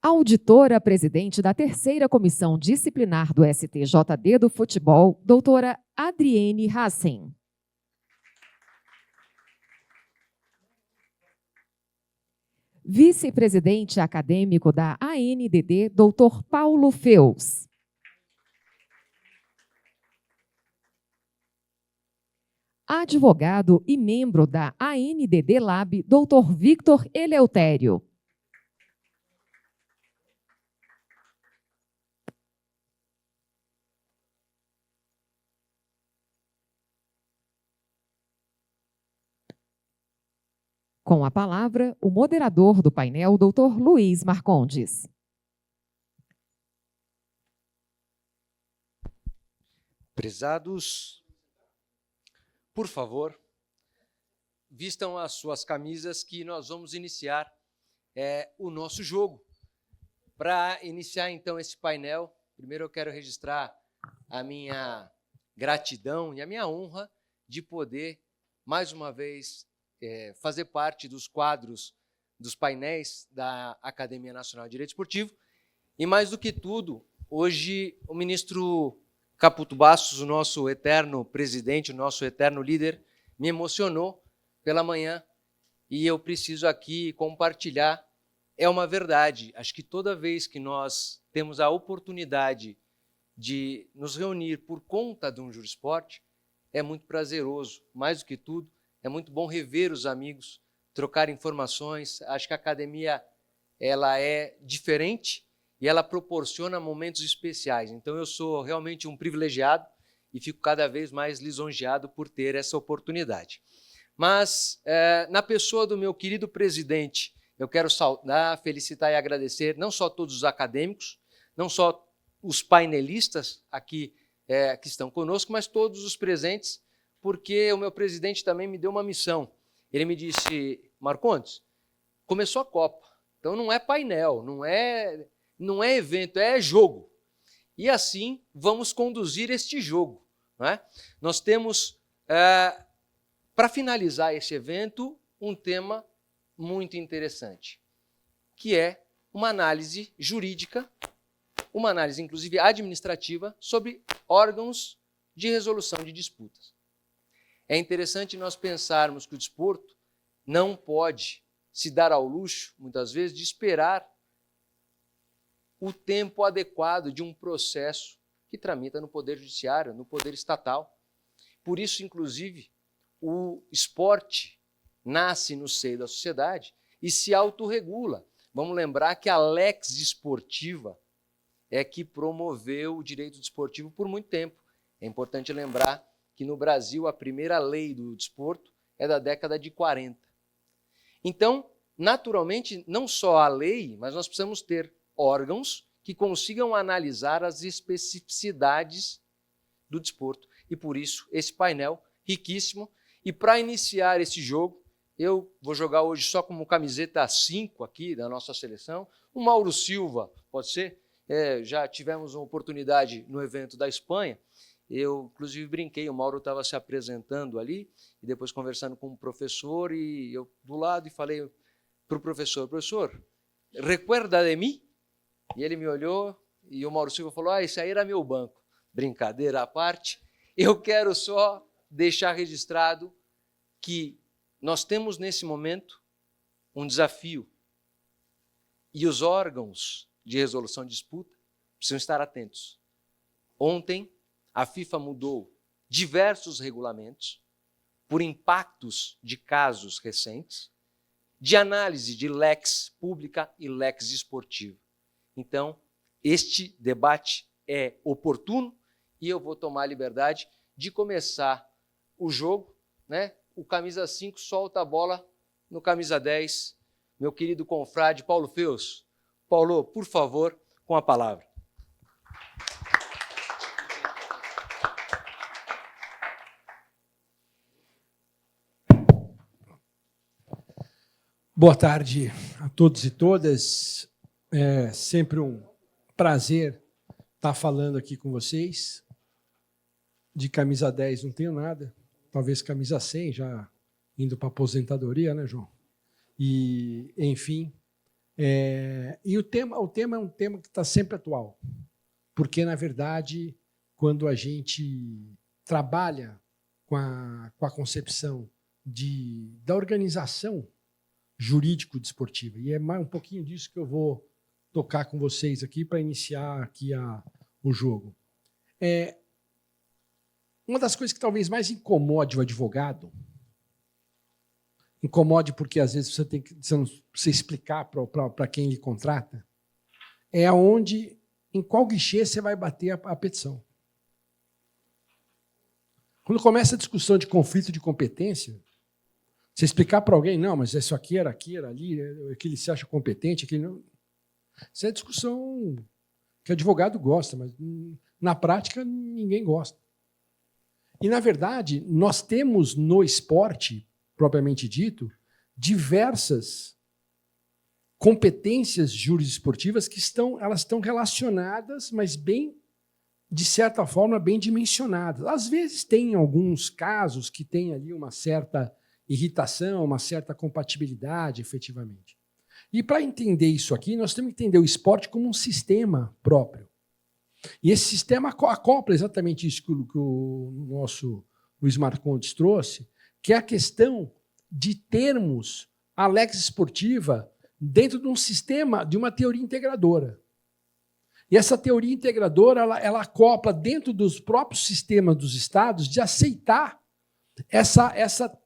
Auditora-presidente da Terceira Comissão Disciplinar do STJD do Futebol, doutora Adriene Hassen. Vice-presidente acadêmico da ANDD, doutor Paulo Feus. Advogado e membro da ANDD Lab, doutor Victor Eleutério. Com a palavra, o moderador do painel, doutor Luiz Marcondes. Prezados, por favor, vistam as suas camisas que nós vamos iniciar o nosso jogo. Para iniciar, então, esse painel, primeiro eu quero registrar a minha gratidão e a minha honra de poder, mais uma vez, fazer parte dos quadros, dos painéis da Academia Nacional de Direito Esportivo. E, mais do que tudo, hoje o ministro Caputo Bastos, o nosso eterno presidente, o nosso eterno líder, me emocionou pela manhã e eu preciso aqui compartilhar. É uma verdade, acho que toda vez que nós temos a oportunidade de nos reunir por conta de um Juruesporte, é muito prazeroso. Mais do que tudo, é muito bom rever os amigos, trocar informações. Acho que a academia ela é diferente e ela proporciona momentos especiais. Então, eu sou realmente um privilegiado e fico cada vez mais lisonjeado por ter essa oportunidade. Mas, na pessoa do meu querido presidente, eu quero saudar, felicitar e agradecer não só todos os acadêmicos, não só os painelistas aqui que estão conosco, mas todos os presentes, porque o meu presidente também me deu uma missão. Ele me disse, Marcondes, começou a Copa, então não é painel, não é evento, é jogo. E assim vamos conduzir este jogo. Não é? Nós temos, para finalizar esse evento, um tema muito interessante, que é uma análise jurídica, uma análise inclusive administrativa, sobre órgãos de resolução de disputas. É interessante nós pensarmos que o desporto não pode se dar ao luxo, muitas vezes, de esperar o tempo adequado de um processo que tramita no Poder Judiciário, no Poder Estatal. Por isso, inclusive, o esporte nasce no seio da sociedade e se autorregula. Vamos lembrar que a Lex Desportiva é que promoveu o direito desportivo por muito tempo. É importante lembrar que no Brasil a primeira lei do desporto é da década de 40. Então, naturalmente, não só a lei, mas nós precisamos ter órgãos que consigam analisar as especificidades do desporto. E por isso, esse painel riquíssimo. E para iniciar esse jogo, eu vou jogar hoje só como camiseta 5 aqui da nossa seleção. O Mauro Silva, pode ser? Já tivemos uma oportunidade no evento da Espanha. Eu, inclusive, brinquei, o Mauro estava se apresentando ali, e depois conversando com o professor, e eu do lado, e falei para o professor, recuerda de mim? E ele me olhou, e o Mauro Silva falou, esse aí era meu banco. Brincadeira à parte, eu quero só deixar registrado que nós temos, nesse momento, um desafio, e os órgãos de resolução de disputa precisam estar atentos. Ontem, a FIFA mudou diversos regulamentos por impactos de casos recentes, de análise de lex pública e lex esportiva. Então, este debate é oportuno e eu vou tomar a liberdade de começar o jogo, né? O camisa 5 solta a bola no camisa 10, meu querido confrade Paulo Feus. Paulo, por favor, com a palavra. Boa tarde a todos e todas. É sempre um prazer estar falando aqui com vocês. De camisa 10 não tenho nada, talvez camisa 100, já indo para a aposentadoria, né, João? E, enfim, E o tema é um tema que está sempre atual, porque, na verdade, quando a gente trabalha com a concepção da organização jurídico-desportiva, e é mais um pouquinho disso que eu vou tocar com vocês aqui para iniciar aqui o jogo. Uma das coisas que talvez mais incomode o advogado, incomode porque às vezes você tem que você explicar para quem lhe contrata, é em qual guichê você vai bater a petição. Quando começa a discussão de conflito de competência, você explicar para alguém, não, mas isso aqui era ali, aquele se acha competente, aquele não. Isso é discussão que advogado gosta, mas na prática ninguém gosta. E, na verdade, nós temos no esporte, propriamente dito, diversas competências jurídico-esportivas que elas estão relacionadas, mas bem, de certa forma, bem dimensionadas. Às vezes tem alguns casos que tem ali uma certa irritação, uma certa compatibilidade, efetivamente. E para entender isso aqui, nós temos que entender o esporte como um sistema próprio. E esse sistema acopla exatamente isso que o nosso Luiz Marcondes trouxe, que é a questão de termos a lex esportiva dentro de um sistema, de uma teoria integradora. E essa teoria integradora, ela acopla dentro dos próprios sistemas dos estados de aceitar essa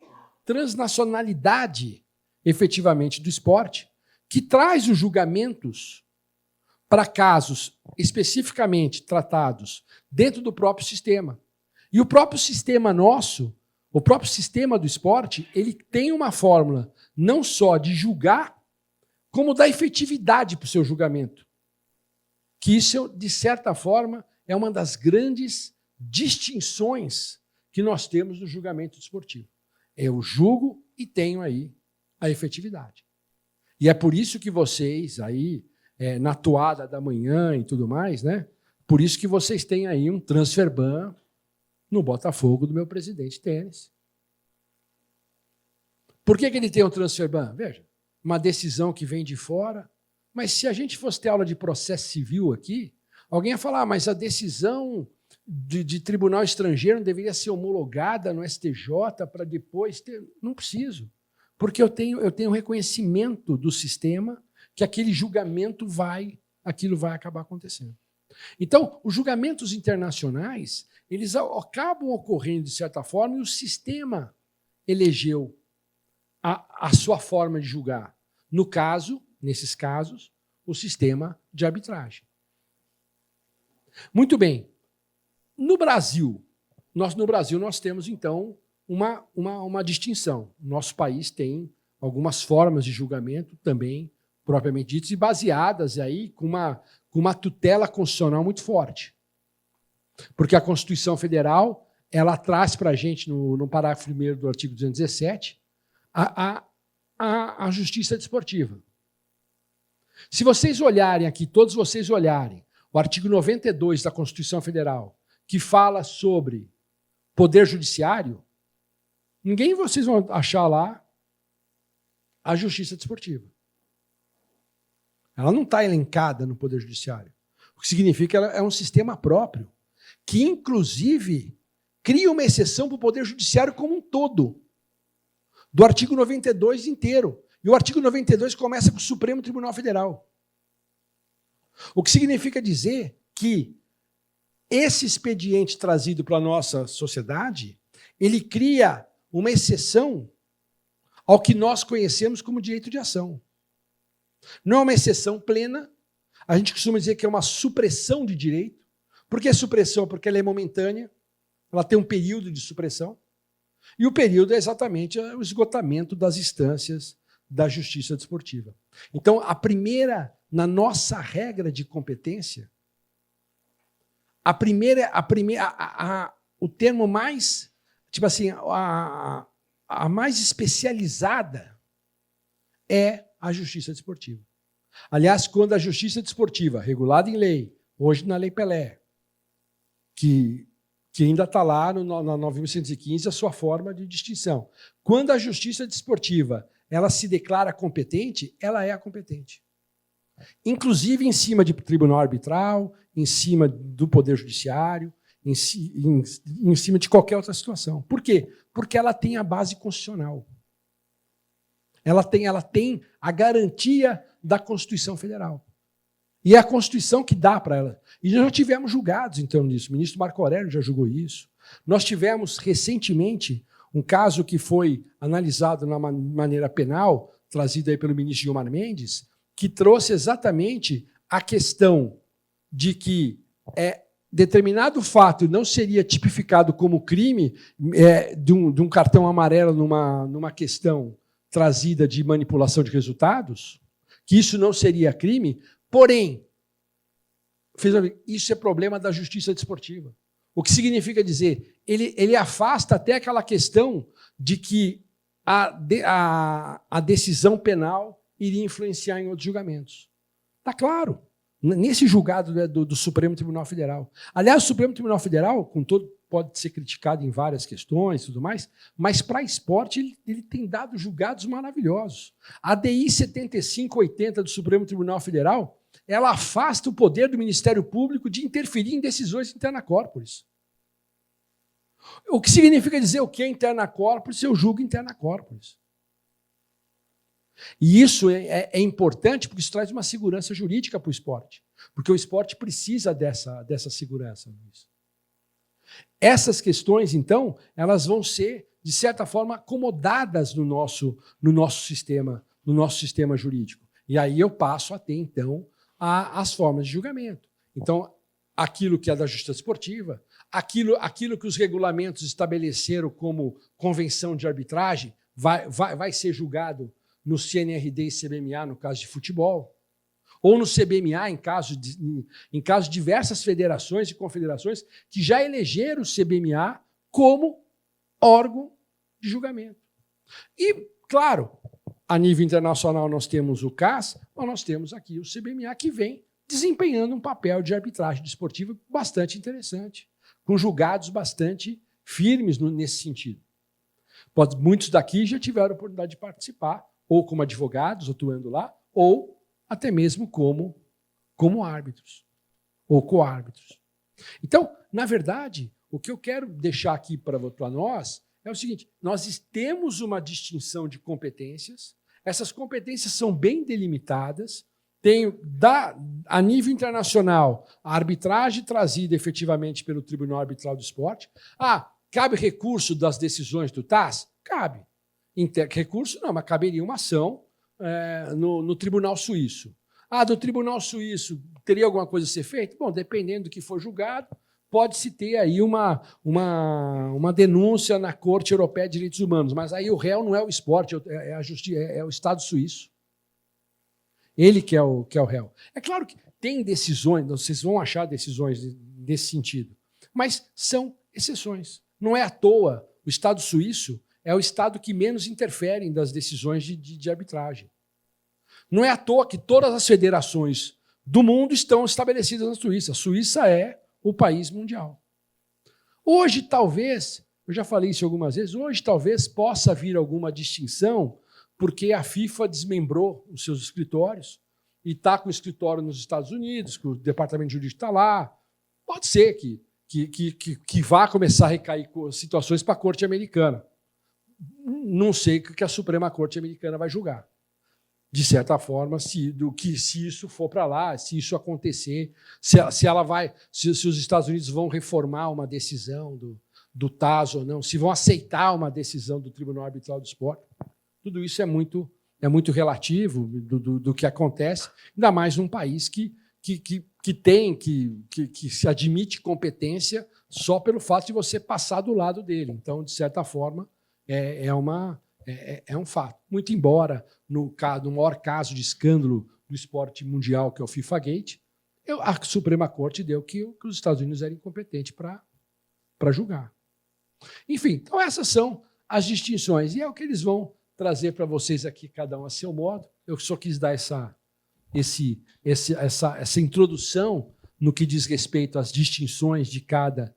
transnacionalidade, efetivamente, do esporte, que traz os julgamentos para casos especificamente tratados dentro do próprio sistema. E o próprio sistema nosso, o próprio sistema do esporte, ele tem uma fórmula não só de julgar, como da efetividade para o seu julgamento. Que isso, de certa forma, é uma das grandes distinções que nós temos no julgamento desportivo. Eu julgo e tenho aí a efetividade. E é por isso que vocês aí, na toada da manhã e tudo mais, né? Por isso que vocês têm aí um transfer ban no Botafogo do meu presidente Tênis. Por que ele tem um transfer ban? Veja, uma decisão que vem de fora, mas se a gente fosse ter aula de processo civil aqui, alguém ia falar, mas a decisão de tribunal estrangeiro não deveria ser homologada no STJ para depois ter... Não preciso, porque eu tenho reconhecimento do sistema que aquele julgamento aquilo vai acabar acontecendo. Então, os julgamentos internacionais, eles acabam ocorrendo de certa forma e o sistema elegeu a sua forma de julgar. No caso, nesses casos, o sistema de arbitragem. Muito bem. No Brasil, nós temos, então, uma distinção. Nosso país tem algumas formas de julgamento também, propriamente ditas, e baseadas aí com uma tutela constitucional muito forte. Porque a Constituição Federal, ela traz para a gente, no parágrafo 1º do artigo 217, a justiça desportiva. Se vocês olharem aqui, todos vocês olharem, o artigo 92 da Constituição Federal, que fala sobre poder judiciário, ninguém de vocês vão achar lá a justiça desportiva. Ela não está elencada no poder judiciário. O que significa que ela é um sistema próprio, que, inclusive, cria uma exceção para o poder judiciário como um todo, do artigo 92 inteiro. E o artigo 92 começa com o Supremo Tribunal Federal. O que significa dizer que esse expediente trazido para a nossa sociedade, ele cria uma exceção ao que nós conhecemos como direito de ação. Não é uma exceção plena, a gente costuma dizer que é uma supressão de direito. Por que supressão? Porque ela é momentânea, ela tem um período de supressão, e o período é exatamente o esgotamento das instâncias da justiça desportiva. Então, na nossa regra de competência, o termo mais, tipo assim, a mais especializada é a justiça desportiva. Aliás, quando a justiça desportiva, regulada em lei, hoje na Lei Pelé, que ainda está lá na 9.115, a sua forma de distinção. Quando a justiça desportiva ela se declara competente, ela é a competente. inclusive em cima de tribunal arbitral, em cima do Poder Judiciário, em cima de qualquer outra situação. Por quê? Porque ela tem a base constitucional. Ela tem a garantia da Constituição Federal. E é a Constituição que dá para ela. E nós já tivemos julgados, então, nisso. O ministro Marco Aurélio já julgou isso. Nós tivemos, recentemente, um caso que foi analisado na maneira penal, trazido aí pelo ministro Gilmar Mendes, que trouxe exatamente a questão de que determinado fato não seria tipificado como crime de um cartão amarelo numa questão trazida de manipulação de resultados, que isso não seria crime, porém, isso é problema da justiça desportiva. O que significa dizer, ele afasta até aquela questão de que a decisão penal iria influenciar em outros julgamentos. Está claro. Nesse julgado do Supremo Tribunal Federal. Aliás, o Supremo Tribunal Federal, pode ser criticado em várias questões e tudo mais, mas para esporte ele tem dado julgados maravilhosos. A DI 7580 do Supremo Tribunal Federal, ela afasta o poder do Ministério Público de interferir em decisões interna corporis. O que significa dizer o que é interna corporis? Eu julgo interna corporis. E isso é importante porque isso traz uma segurança jurídica para o esporte. Porque o esporte precisa dessa segurança. Essas questões, então, elas vão ser, de certa forma, acomodadas no nosso sistema jurídico. E aí eu passo a ter, então, as formas de julgamento. Então, aquilo que é da justiça esportiva, aquilo que os regulamentos estabeleceram como convenção de arbitragem, vai ser julgado no CNRD e CBMA, no caso de futebol, ou no CBMA, em caso de diversas federações e confederações que já elegeram o CBMA como órgão de julgamento. E, claro, a nível internacional nós temos o CAS, mas nós temos aqui o CBMA, que vem desempenhando um papel de arbitragem desportiva bastante interessante, com julgados bastante firmes nesse sentido. Muitos daqui já tiveram a oportunidade de participar, ou como advogados, atuando lá, ou até mesmo como árbitros, ou coárbitros. Então, na verdade, o que eu quero deixar aqui para nós é o seguinte: nós temos uma distinção de competências, essas competências são bem delimitadas, a nível internacional, a arbitragem trazida efetivamente pelo Tribunal Arbitral do Esporte. Cabe recurso das decisões do TAS? Cabe. Recurso não, mas caberia uma ação no Tribunal Suíço. Do Tribunal Suíço teria alguma coisa a ser feita? Bom, dependendo do que for julgado, pode-se ter aí uma denúncia na Corte Europeia de Direitos Humanos, mas aí o réu não é o esporte, é o Estado suíço. Ele que é o réu. É claro que tem decisões, vocês vão achar decisões desse sentido, mas são exceções. Não é à toa, o Estado suíço é o Estado que menos interfere das decisões de arbitragem. Não é à toa que todas as federações do mundo estão estabelecidas na Suíça. A Suíça é o país mundial. Hoje, talvez, eu já falei isso algumas vezes, hoje talvez possa vir alguma distinção, porque a FIFA desmembrou os seus escritórios e está com o escritório nos Estados Unidos, que o Departamento Jurídico está lá. Pode ser que vá começar a recair situações para a Corte Americana. Não sei o que a Suprema Corte Americana vai julgar. De certa forma, se isso for para lá, se isso acontecer, se os Estados Unidos vão reformar uma decisão do TAS ou não, se vão aceitar uma decisão do Tribunal Arbitral do Esporte, tudo isso é muito relativo do que acontece, ainda mais num país que se admite competência só pelo fato de você passar do lado dele. Então, de certa forma, é um fato. Muito embora, no maior caso de escândalo do esporte mundial, que é o FIFA Gate, a Suprema Corte deu que os Estados Unidos eram incompetentes para julgar. Enfim, então essas são as distinções. E é o que eles vão trazer para vocês aqui, cada um a seu modo. Eu só quis dar essa introdução no que diz respeito às distinções de cada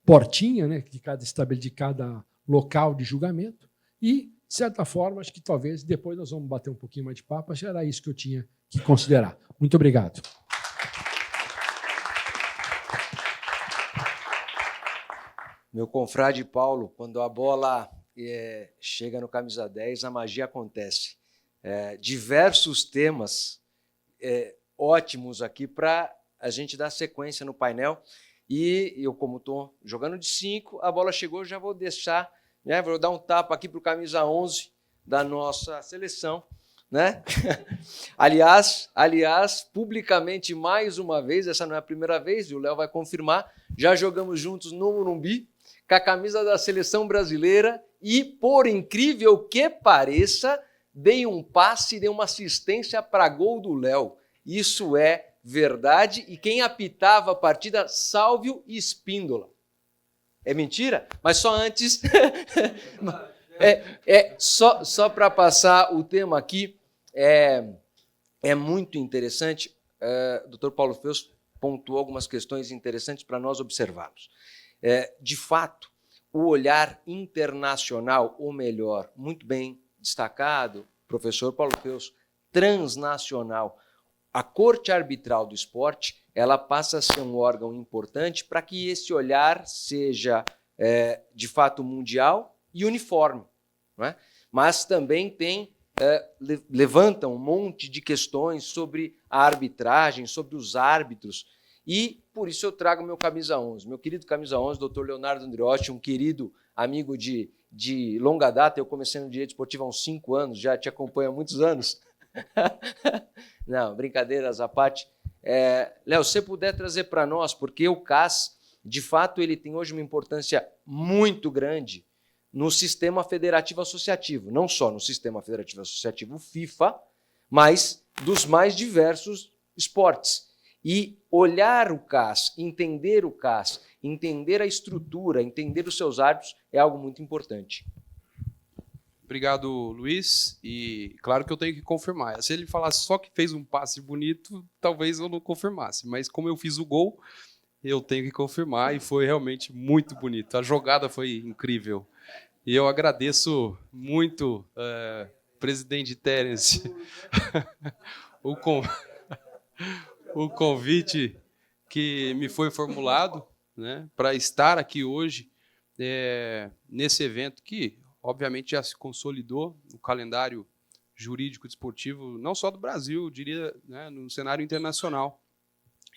portinha, né, de cada local de julgamento, e de certa forma, acho que talvez depois nós vamos bater um pouquinho mais de papo, acho que era isso que eu tinha que considerar. Muito obrigado. Meu confrade Paulo, quando a bola chega no camisa 10, a magia acontece. Diversos temas ótimos aqui para a gente dar sequência no painel. E eu, como estou jogando de 5, a bola chegou, já vou deixar, né, vou dar um tapa aqui para o camisa 11 da nossa seleção. Né? Aliás, publicamente, mais uma vez, essa não é a primeira vez, e o Léo vai confirmar, já jogamos juntos no Morumbi, com a camisa da seleção brasileira, e, por incrível que pareça, dei um passe, dei uma assistência para gol do Léo. Isso é verdade, e quem apitava a partida, Sálvio Espíndola. É mentira? Mas só antes... Só para passar o tema aqui, é muito interessante, o Dr. Paulo Feus pontuou algumas questões interessantes para nós observarmos. De fato, o olhar internacional, ou melhor, muito bem destacado, professor Paulo Feus, transnacional, a Corte Arbitral do Esporte, ela passa a ser um órgão importante para que esse olhar seja, de fato, mundial e uniforme. Não é? Mas também levanta um monte de questões sobre a arbitragem, sobre os árbitros, e por isso eu trago meu camisa 11. Meu querido camisa 11, doutor Leonardo Andriotti, um querido amigo de longa data. Eu comecei no Direito Esportivo há uns 5 anos, já te acompanho há muitos anos. Não, brincadeiras à parte. Léo, se você puder trazer para nós, porque o CAS, de fato, ele tem hoje uma importância muito grande no sistema federativo associativo, não só no sistema federativo associativo FIFA, mas dos mais diversos esportes. E olhar o CAS, entender a estrutura, entender os seus árbitros, é algo muito importante. Obrigado, Luiz. E claro que eu tenho que confirmar. Se ele falasse só que fez um passe bonito, talvez eu não confirmasse. Mas como eu fiz o gol, eu tenho que confirmar e foi realmente muito bonito. A jogada foi incrível. E eu agradeço muito, presidente Terence, o convite que me foi formulado, né, para estar aqui hoje nesse evento que, obviamente, já se consolidou no calendário jurídico desportivo, não só do Brasil, eu diria, né, no cenário internacional.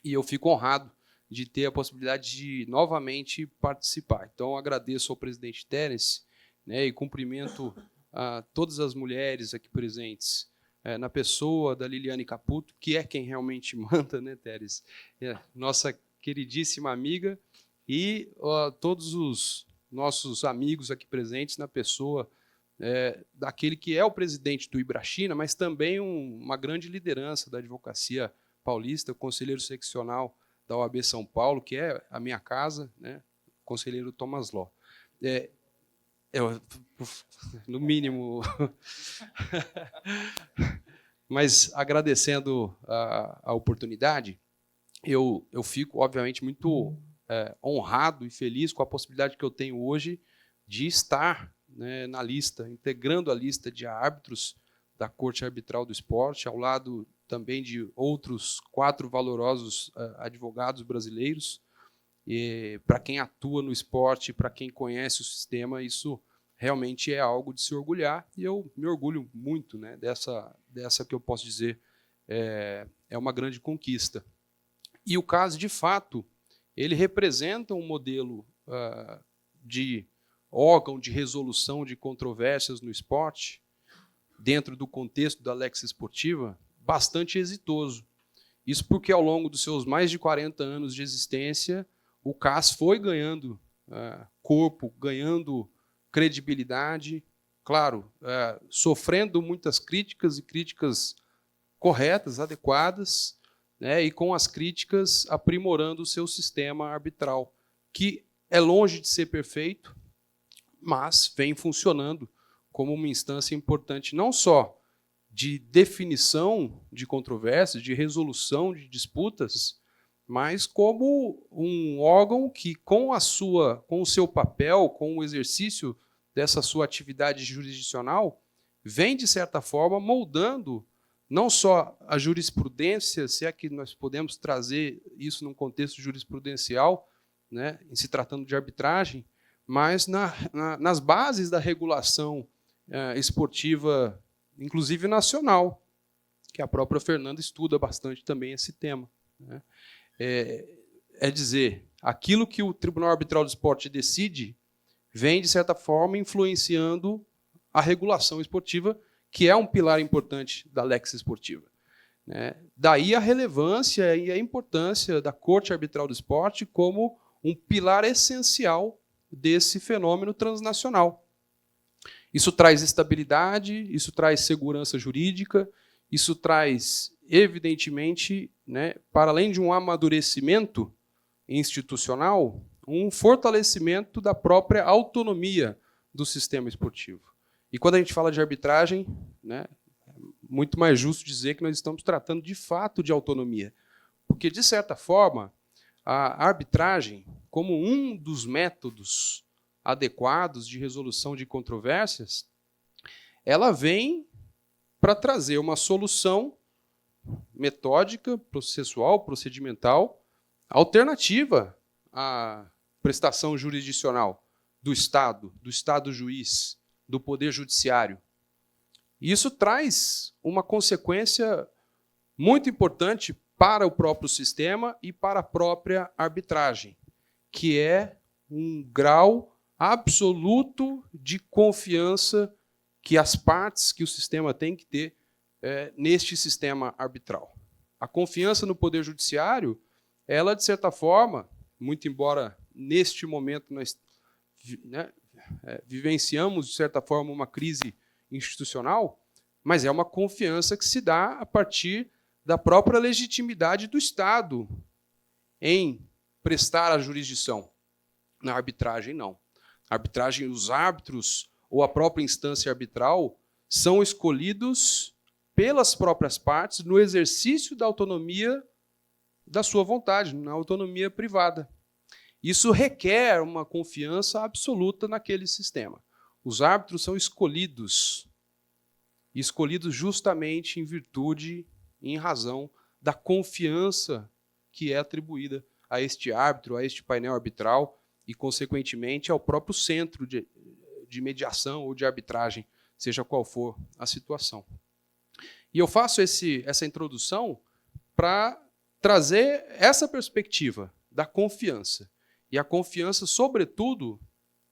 E eu fico honrado de ter a possibilidade de novamente participar. Então, agradeço ao presidente Terence, né, e cumprimento a todas as mulheres aqui presentes, na pessoa da Liliane Caputo, que é quem realmente manda, né, Teres? Nossa queridíssima amiga, e todos os nossos amigos aqui presentes na pessoa daquele que é o presidente do Ibrachina, mas também uma grande liderança da advocacia paulista, o conselheiro seccional da OAB São Paulo, que é a minha casa, né, o conselheiro Thomas Ló. No mínimo. Mas agradecendo a oportunidade, eu fico, obviamente, muito honrado e feliz com a possibilidade que eu tenho hoje de estar, né, na lista, integrando a lista de árbitros da Corte Arbitral do Esporte, ao lado também de outros 4 valorosos advogados brasileiros. E para quem atua no esporte, para quem conhece o sistema, isso realmente é algo de se orgulhar, e eu me orgulho muito, né, dessa que eu posso dizer é uma grande conquista. E o CAS, de fato, ele representa um modelo de órgão de resolução de controvérsias no esporte, dentro do contexto da Lex Esportiva, bastante exitoso. Isso porque, ao longo dos seus mais de 40 anos de existência, o CAS foi ganhando corpo, ganhando credibilidade, claro, sofrendo muitas críticas e críticas corretas, adequadas, né, e com as críticas aprimorando o seu sistema arbitral, que é longe de ser perfeito, mas vem funcionando como uma instância importante não só de definição de controvérsias, de resolução de disputas, mas como um órgão que, com o seu papel, com o exercício dessa sua atividade jurisdicional, vem, de certa forma, moldando não só a jurisprudência, se é que nós podemos trazer isso num contexto jurisprudencial, né, em se tratando de arbitragem, mas nas bases da regulação esportiva, inclusive nacional, que a própria Fernanda estuda bastante também esse tema, né? É dizer, aquilo que o Tribunal Arbitral do Esporte decide vem, de certa forma, influenciando a regulação esportiva, que é um pilar importante da lex esportiva, né? Daí a relevância e a importância da Corte Arbitral do Esporte como um pilar essencial desse fenômeno transnacional. Isso traz estabilidade, isso traz segurança jurídica, isso traz, evidentemente, né, para além de um amadurecimento institucional, um fortalecimento da própria autonomia do sistema esportivo. E quando a gente fala de arbitragem, né, é muito mais justo dizer que nós estamos tratando de fato de autonomia. Porque, de certa forma, a arbitragem, como um dos métodos adequados de resolução de controvérsias, ela vem para trazer uma solução metódica, processual, procedimental, alternativa à prestação jurisdicional do Estado juiz, do Poder Judiciário. E isso traz uma consequência muito importante para o próprio sistema e para a própria arbitragem, que é um grau absoluto de confiança que as partes, que o sistema tem que ter neste sistema arbitral. A confiança no Poder Judiciário, ela, de certa forma, muito embora neste momento nós vivenciamos, de certa forma, uma crise institucional, mas é uma confiança que se dá a partir da própria legitimidade do Estado em prestar a jurisdição. Na arbitragem, não. Na arbitragem, os árbitros ou a própria instância arbitral são escolhidos pelas próprias partes no exercício da autonomia da sua vontade, na autonomia privada. Isso requer uma confiança absoluta naquele sistema. Os árbitros são escolhidos justamente em virtude e em razão da confiança que é atribuída a este árbitro, a este painel arbitral e, consequentemente, ao próprio centro de mediação ou de arbitragem, seja qual for a situação. E eu faço essa introdução para trazer essa perspectiva da confiança. E a confiança, sobretudo,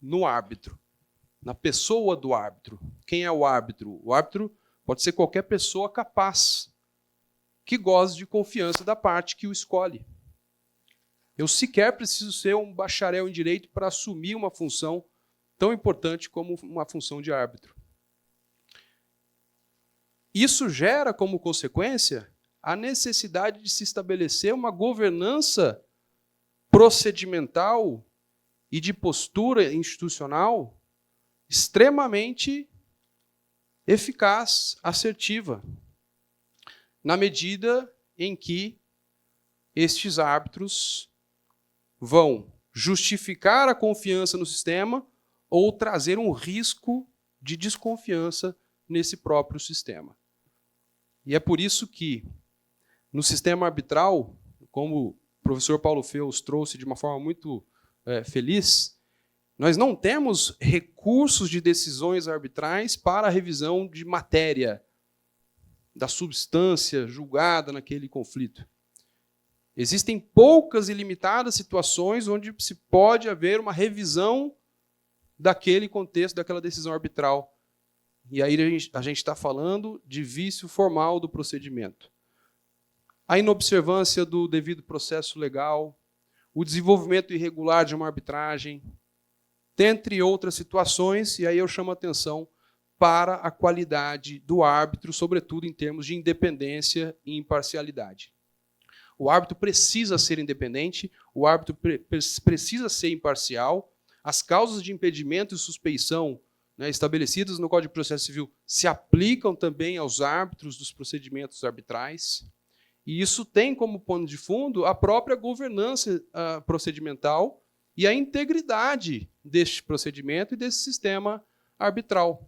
no árbitro, na pessoa do árbitro. Quem é o árbitro? O árbitro pode ser qualquer pessoa capaz, que goze de confiança da parte que o escolhe. Eu sequer preciso ser um bacharel em direito para assumir uma função tão importante como uma função de árbitro. Isso gera como consequência a necessidade de se estabelecer uma governança procedimental e de postura institucional extremamente eficaz, assertiva, na medida em que estes árbitros vão justificar a confiança no sistema ou trazer um risco de desconfiança nesse próprio sistema. E é por isso que, no sistema arbitral, como o professor Paulo Feus trouxe de uma forma muito feliz, nós não temos recursos de decisões arbitrais para a revisão de matéria, da substância julgada naquele conflito. Existem poucas e limitadas situações onde se pode haver uma revisão daquele contexto, daquela decisão arbitral. E aí a gente está falando de vício formal do procedimento. A inobservância do devido processo legal, o desenvolvimento irregular de uma arbitragem, dentre outras situações, e aí eu chamo a atenção para a qualidade do árbitro, sobretudo em termos de independência e imparcialidade. O árbitro precisa ser independente, o árbitro precisa ser imparcial, as causas de impedimento e suspeição, né, estabelecidas no Código de Processo Civil se aplicam também aos árbitros dos procedimentos arbitrais, e isso tem como pano de fundo a própria governança procedimental e a integridade deste procedimento e desse sistema arbitral.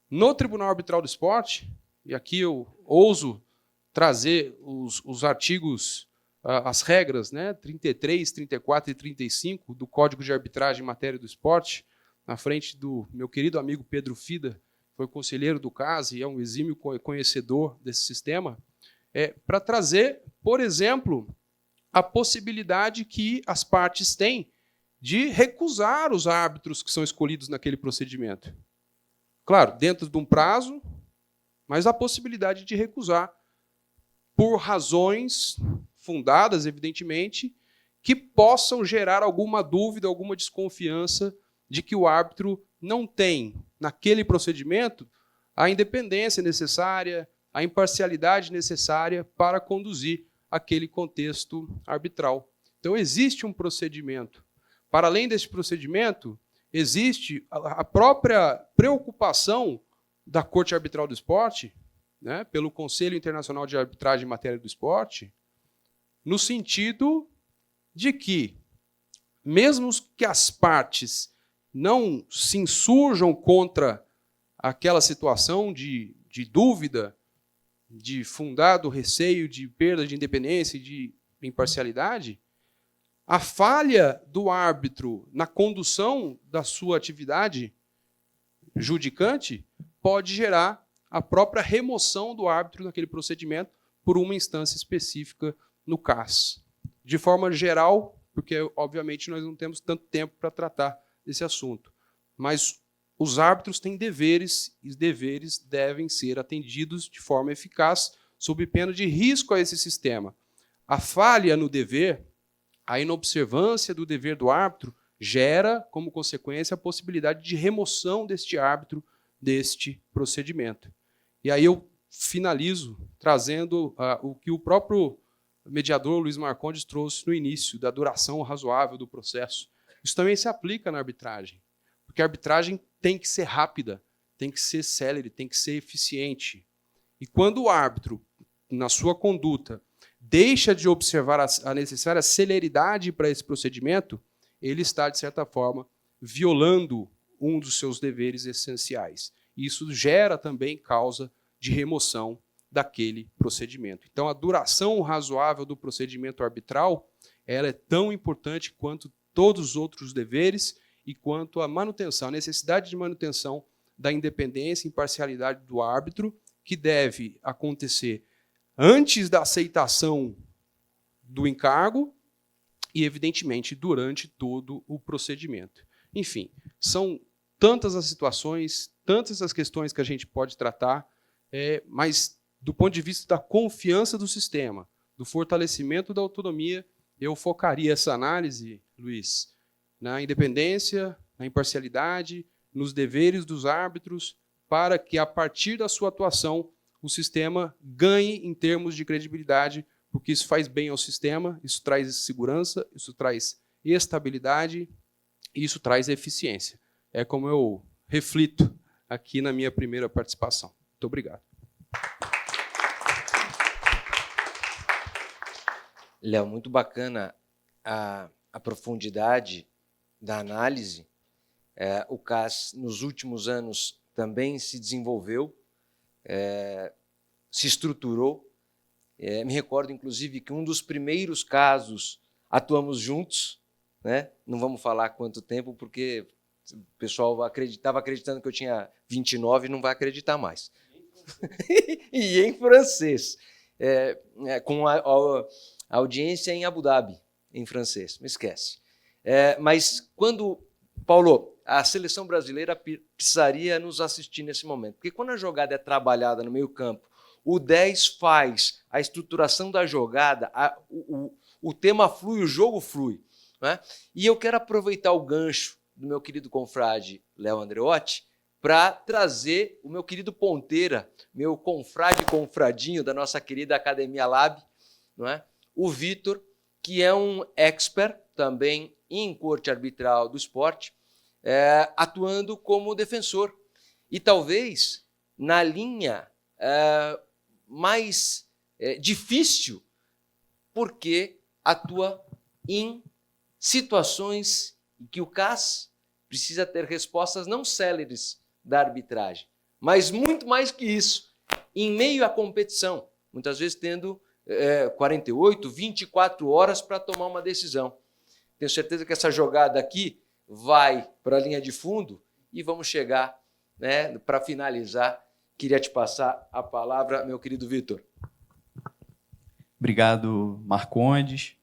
No Tribunal Arbitral do Esporte, e aqui eu ouso trazer os artigos, as regras, né, 33, 34 e 35 do Código de Arbitragem em Matéria do Esporte, na frente do meu querido amigo Pedro Fida, que foi conselheiro do CAS e é um exímio conhecedor desse sistema, para trazer, por exemplo, a possibilidade que as partes têm de recusar os árbitros que são escolhidos naquele procedimento. Claro, dentro de um prazo, mas a possibilidade de recusar por razões fundadas, evidentemente, que possam gerar alguma dúvida, alguma desconfiança de que o árbitro não tem, naquele procedimento, a independência necessária, a imparcialidade necessária para conduzir aquele contexto arbitral. Então, existe um procedimento. Para além desse procedimento, existe a própria preocupação da Corte Arbitral do Esporte, né, pelo Conselho Internacional de Arbitragem em Matéria do Esporte, no sentido de que, mesmo que as partes não se insurjam contra aquela situação de dúvida, de fundado receio de perda de independência e de imparcialidade, a falha do árbitro na condução da sua atividade judicante pode gerar a própria remoção do árbitro naquele procedimento por uma instância específica no CAS. De forma geral, porque, obviamente, nós não temos tanto tempo para tratar desse assunto, mas os árbitros têm deveres, e os deveres devem ser atendidos de forma eficaz, sob pena de risco a esse sistema. A falha no dever, a inobservância do dever do árbitro, gera, como consequência, a possibilidade de remoção deste árbitro deste procedimento. E aí eu finalizo trazendo o que o próprio mediador Luiz Marcondes trouxe no início, da duração razoável do processo. Isso também se aplica na arbitragem, porque a arbitragem tem que ser rápida, tem que ser célere, tem que ser eficiente. E quando o árbitro, na sua conduta, deixa de observar a necessária celeridade para esse procedimento, ele está, de certa forma, violando um dos seus deveres essenciais. E isso gera também causa de remoção daquele procedimento. Então, a duração razoável do procedimento arbitral, ela é tão importante quanto todos os outros deveres e quanto a manutenção, a necessidade de manutenção da independência e imparcialidade do árbitro, que deve acontecer antes da aceitação do encargo e, evidentemente, durante todo o procedimento. Enfim, são tantas as situações, tantas as questões que a gente pode tratar, mas, do ponto de vista da confiança do sistema, do fortalecimento da autonomia, eu focaria essa análise, Luiz, na independência, na imparcialidade, nos deveres dos árbitros, para que, a partir da sua atuação, o sistema ganhe em termos de credibilidade, porque isso faz bem ao sistema, isso traz segurança, isso traz estabilidade e isso traz eficiência. É como eu reflito aqui na minha primeira participação. Muito obrigado. Léo, muito bacana a profundidade da análise. O CAS, nos últimos anos, também se desenvolveu, se estruturou. Me recordo, inclusive, que um dos primeiros casos atuamos juntos, né? Não vamos falar quanto tempo, porque o pessoal estava acreditando que eu tinha 29 e não vai acreditar mais. E em francês, com a audiência em Abu Dhabi, em francês, não esquece. Mas quando, Paulo, a seleção brasileira precisaria nos assistir nesse momento, porque quando a jogada é trabalhada no meio campo, o 10 faz a estruturação da jogada, o tema flui, o jogo flui. Né? E eu quero aproveitar o gancho do meu querido confrade Léo Andreotti para trazer o meu querido Ponteira, meu confradinho da nossa querida Academia Lab, não é? O Vitor, que é um expert também em corte arbitral do esporte, atuando como defensor. E talvez na linha mais difícil, porque atua em situações que o CAS precisa ter respostas não céleres da arbitragem, mas muito mais que isso, em meio à competição, muitas vezes tendo 48, 24 horas para tomar uma decisão. Tenho certeza que essa jogada aqui vai para a linha de fundo e vamos chegar, né, para finalizar. Queria te passar a palavra, meu querido Vitor. Obrigado, Marcondes.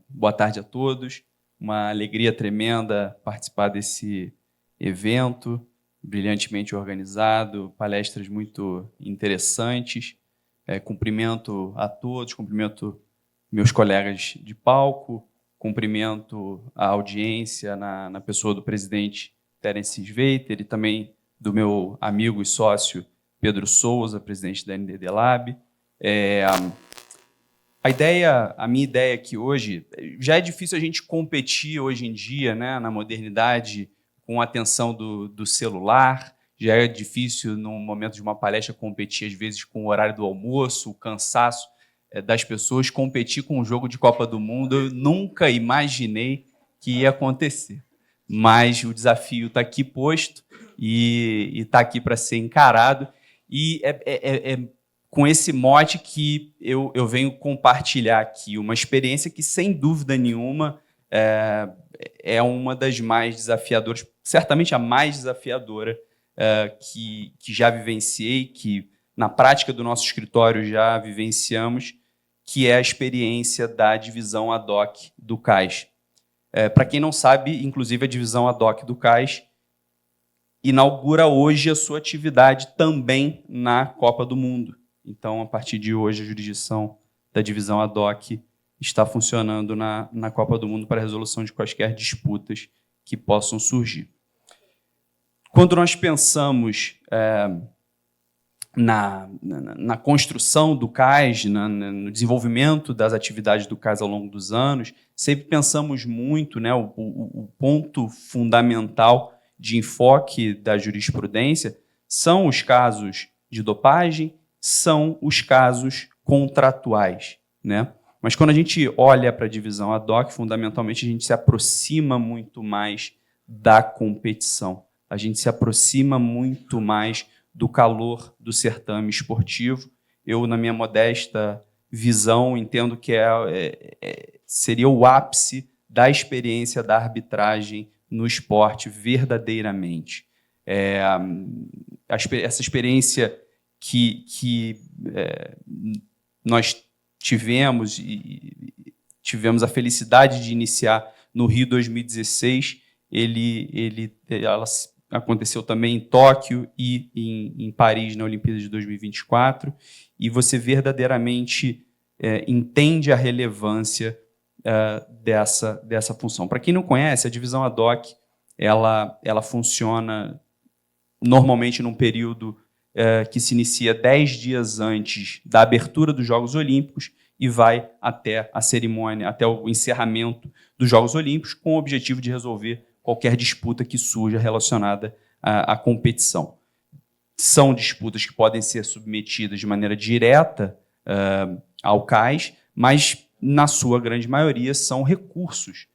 Boa tarde a todos. Uma alegria tremenda participar desse evento, brilhantemente organizado, palestras muito interessantes. Cumprimento a todos, cumprimento meus colegas de palco, cumprimento a audiência na pessoa do presidente Terence Sveiter e também do meu amigo e sócio Pedro Souza, presidente da NDD Lab. A minha ideia aqui hoje, já é difícil a gente competir hoje em dia, né, na modernidade, com a atenção do celular, já é difícil, no momento de uma palestra, competir, às vezes, com o horário do almoço, o cansaço das pessoas, competir com um jogo de Copa do Mundo. Eu nunca imaginei que ia acontecer. Mas o desafio está aqui posto e está aqui para ser encarado. E com esse mote que eu venho compartilhar aqui uma experiência que, sem dúvida nenhuma, é uma das mais desafiadoras, certamente a mais desafiadora que já vivenciei, que na prática do nosso escritório já vivenciamos, que é a experiência da divisão ad hoc do CAIS. Para quem não sabe, inclusive a divisão ad hoc do CAIS inaugura hoje a sua atividade também na Copa do Mundo. Então, a partir de hoje, a jurisdição da divisão ad hoc está funcionando na Copa do Mundo para a resolução de quaisquer disputas que possam surgir. Quando nós pensamos na construção do CAIS, no desenvolvimento das atividades do CAIS ao longo dos anos, sempre pensamos muito, né, o ponto fundamental de enfoque da jurisprudência são os casos de dopagem, são os casos contratuais, né? Mas quando a gente olha para a divisão ad hoc, fundamentalmente a gente se aproxima muito mais da competição. A gente se aproxima muito mais do calor do certame esportivo. Eu, na minha modesta visão, entendo que seria o ápice da experiência da arbitragem no esporte, verdadeiramente. Essa experiência que nós tivemos a felicidade de iniciar no Rio 2016, ela aconteceu também em Tóquio e em Paris, na Olimpíada de 2024, e você verdadeiramente entende a relevância dessa função. Para quem não conhece, a divisão ad hoc ela funciona normalmente num período que se inicia 10 dias antes da abertura dos Jogos Olímpicos e vai até a cerimônia, até o encerramento dos Jogos Olímpicos, com o objetivo de resolver qualquer disputa que surja relacionada à competição. São disputas que podem ser submetidas de maneira direta ao CAIS, mas, na sua grande maioria, são recursos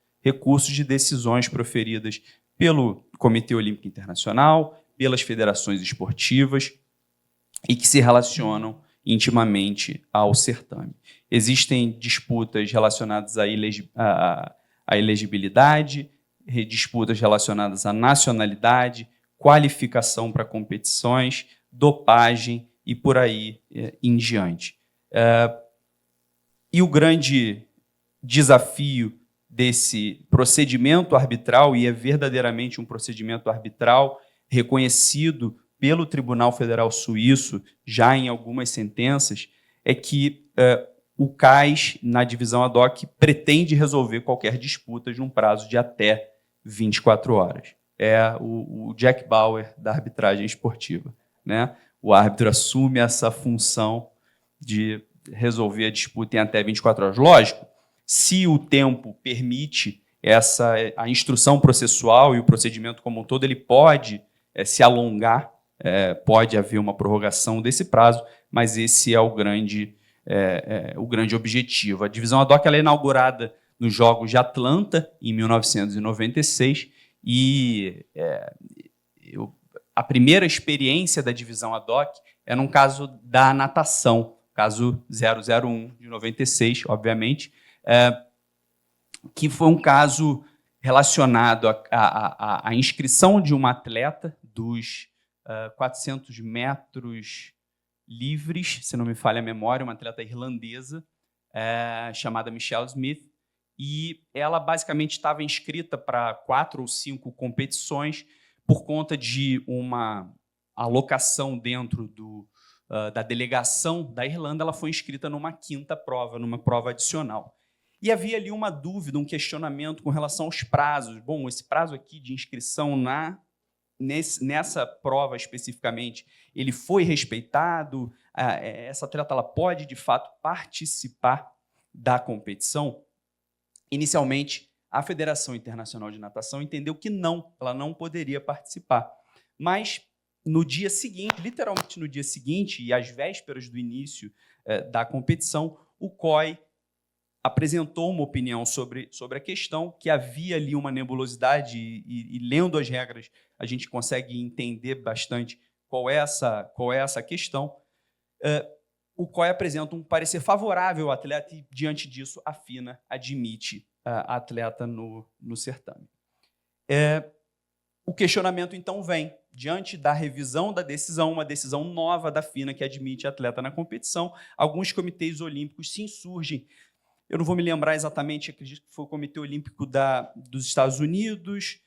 de decisões proferidas pelo Comitê Olímpico Internacional, pelas federações esportivas, e que se relacionam intimamente ao certame. Existem disputas relacionadas à elegibilidade, disputas relacionadas à nacionalidade, qualificação para competições, dopagem e por aí em diante. E o grande desafio desse procedimento arbitral, e é verdadeiramente um procedimento arbitral reconhecido pelo Tribunal Federal Suíço, já em algumas sentenças, é que o CAIS, na divisão ad hoc, pretende resolver qualquer disputa num prazo de até 24 horas. É o Jack Bauer da arbitragem esportiva, né? O árbitro assume essa função de resolver a disputa em até 24 horas. Lógico, se o tempo permite, a instrução processual e o procedimento como um todo, ele pode se alongar, pode haver uma prorrogação desse prazo, mas esse é o grande objetivo. A divisão ad hoc ela é inaugurada nos Jogos de Atlanta, em 1996, E a primeira experiência da divisão ad hoc é num caso da natação, caso 001 de 96, obviamente, que foi um caso relacionado à inscrição de uma atleta dos 400 metros livres, se não me falha a memória, uma atleta irlandesa chamada Michelle Smith, e ela basicamente estava inscrita para 4 ou 5 competições por conta de uma alocação dentro da delegação da Irlanda. Ela foi inscrita numa 5ª prova, numa prova adicional. E havia ali uma dúvida, um questionamento com relação aos prazos. Bom, esse prazo aqui de inscrição nessa prova especificamente, ele foi respeitado? Essa atleta ela pode, de fato, participar da competição? Inicialmente, a Federação Internacional de Natação entendeu que não, ela não poderia participar. Mas, no dia seguinte, literalmente no dia seguinte, e às vésperas do início da competição, o COI apresentou uma opinião sobre a questão, que havia ali uma nebulosidade, e lendo as regras, a gente consegue entender bastante qual é essa questão. O COI apresenta um parecer favorável ao atleta e, diante disso, a FINA admite a atleta no certame. O questionamento, então, vem, diante da revisão da decisão, uma decisão nova da FINA que admite a atleta na competição, alguns comitês olímpicos se insurgem. Eu não vou me lembrar exatamente, acredito que foi o Comitê Olímpico dos Estados Unidos,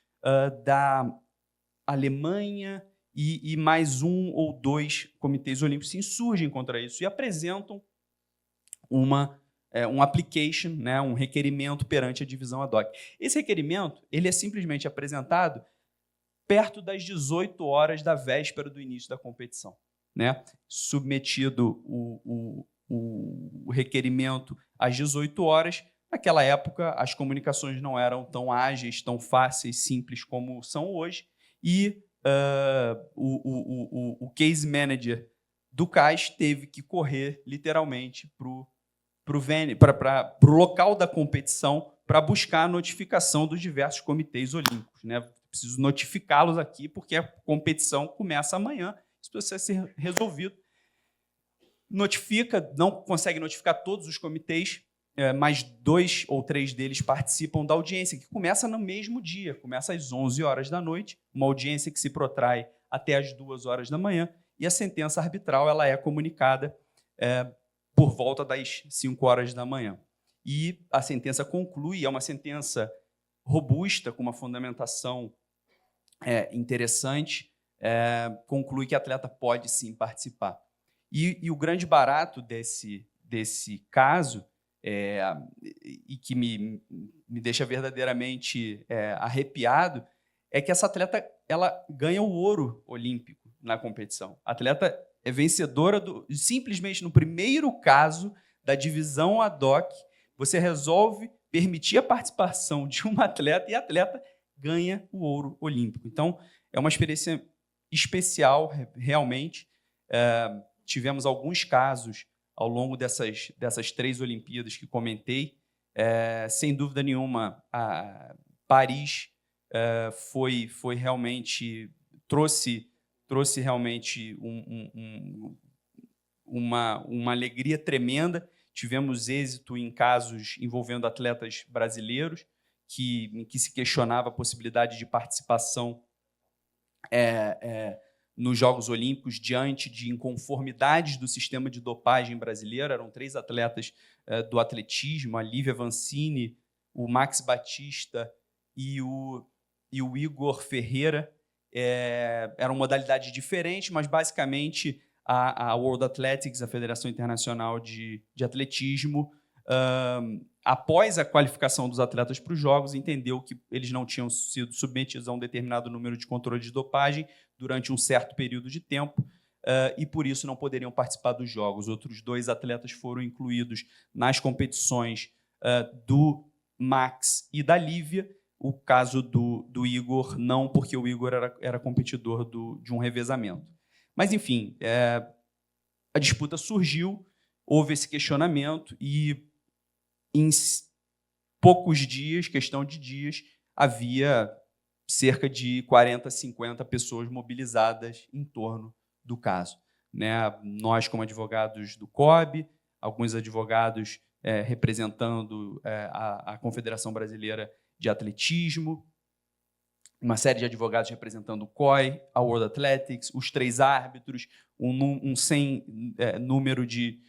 da Alemanha, e mais 1 ou 2 comitês olímpicos se insurgem contra isso e apresentam um application, né, um requerimento perante a divisão ad hoc. Esse requerimento ele é simplesmente apresentado perto das 18 horas da véspera do início da competição, né? Submetido o requerimento às 18 horas. Naquela época, as comunicações não eram tão ágeis, tão fáceis, simples como são hoje, e o case manager do CAS teve que correr, literalmente, para o local da competição para buscar a notificação dos diversos comitês olímpicos, né? Preciso notificá-los aqui, porque a competição começa amanhã, isso precisa ser resolvido. Não consegue notificar todos os comitês, mas 2 ou 3 deles participam da audiência, que começa no mesmo dia, começa às 11 horas da noite, uma audiência que se protrai até às 2 horas da manhã, e a sentença arbitral ela é comunicada por volta das 5 horas da manhã. E a sentença conclui, é uma sentença robusta, com uma fundamentação interessante, conclui que a atleta pode sim participar. E o grande barato desse caso, e que me deixa verdadeiramente arrepiado, é que essa atleta ela ganha o ouro olímpico na competição. A atleta é vencedora simplesmente no primeiro caso da divisão ad hoc, você resolve permitir a participação de uma atleta e a atleta ganha o ouro olímpico. Então, é uma experiência especial, realmente. Tivemos alguns casos ao longo dessas 3 Olimpíadas que comentei. Sem dúvida nenhuma, Paris foi realmente trouxe realmente uma alegria tremenda. Tivemos êxito em casos envolvendo atletas brasileiros em que se questionava a possibilidade de participação nos Jogos Olímpicos diante de inconformidades do sistema de dopagem brasileiro. Eram 3 atletas do atletismo, a Lívia Vancini, o Max Batista e o Igor Ferreira. Eram modalidades diferentes, mas basicamente a World Athletics, a Federação Internacional de Atletismo, após a qualificação dos atletas para os Jogos, entendeu que eles não tinham sido submetidos a um determinado número de controle de dopagem durante um certo período de tempo, e por isso não poderiam participar dos Jogos. Outros 2 atletas foram incluídos nas competições do Max e da Lívia. O caso do Igor não, porque o Igor era competidor de um revezamento. Mas, enfim, a disputa surgiu, houve esse questionamento e, em poucos dias, questão de dias, havia cerca de 40, 50 pessoas mobilizadas em torno do caso. Né? Nós, como advogados do COB, alguns advogados representando a Confederação Brasileira de Atletismo, uma série de advogados representando o COI, a World Athletics, os 3 árbitros, um sem número de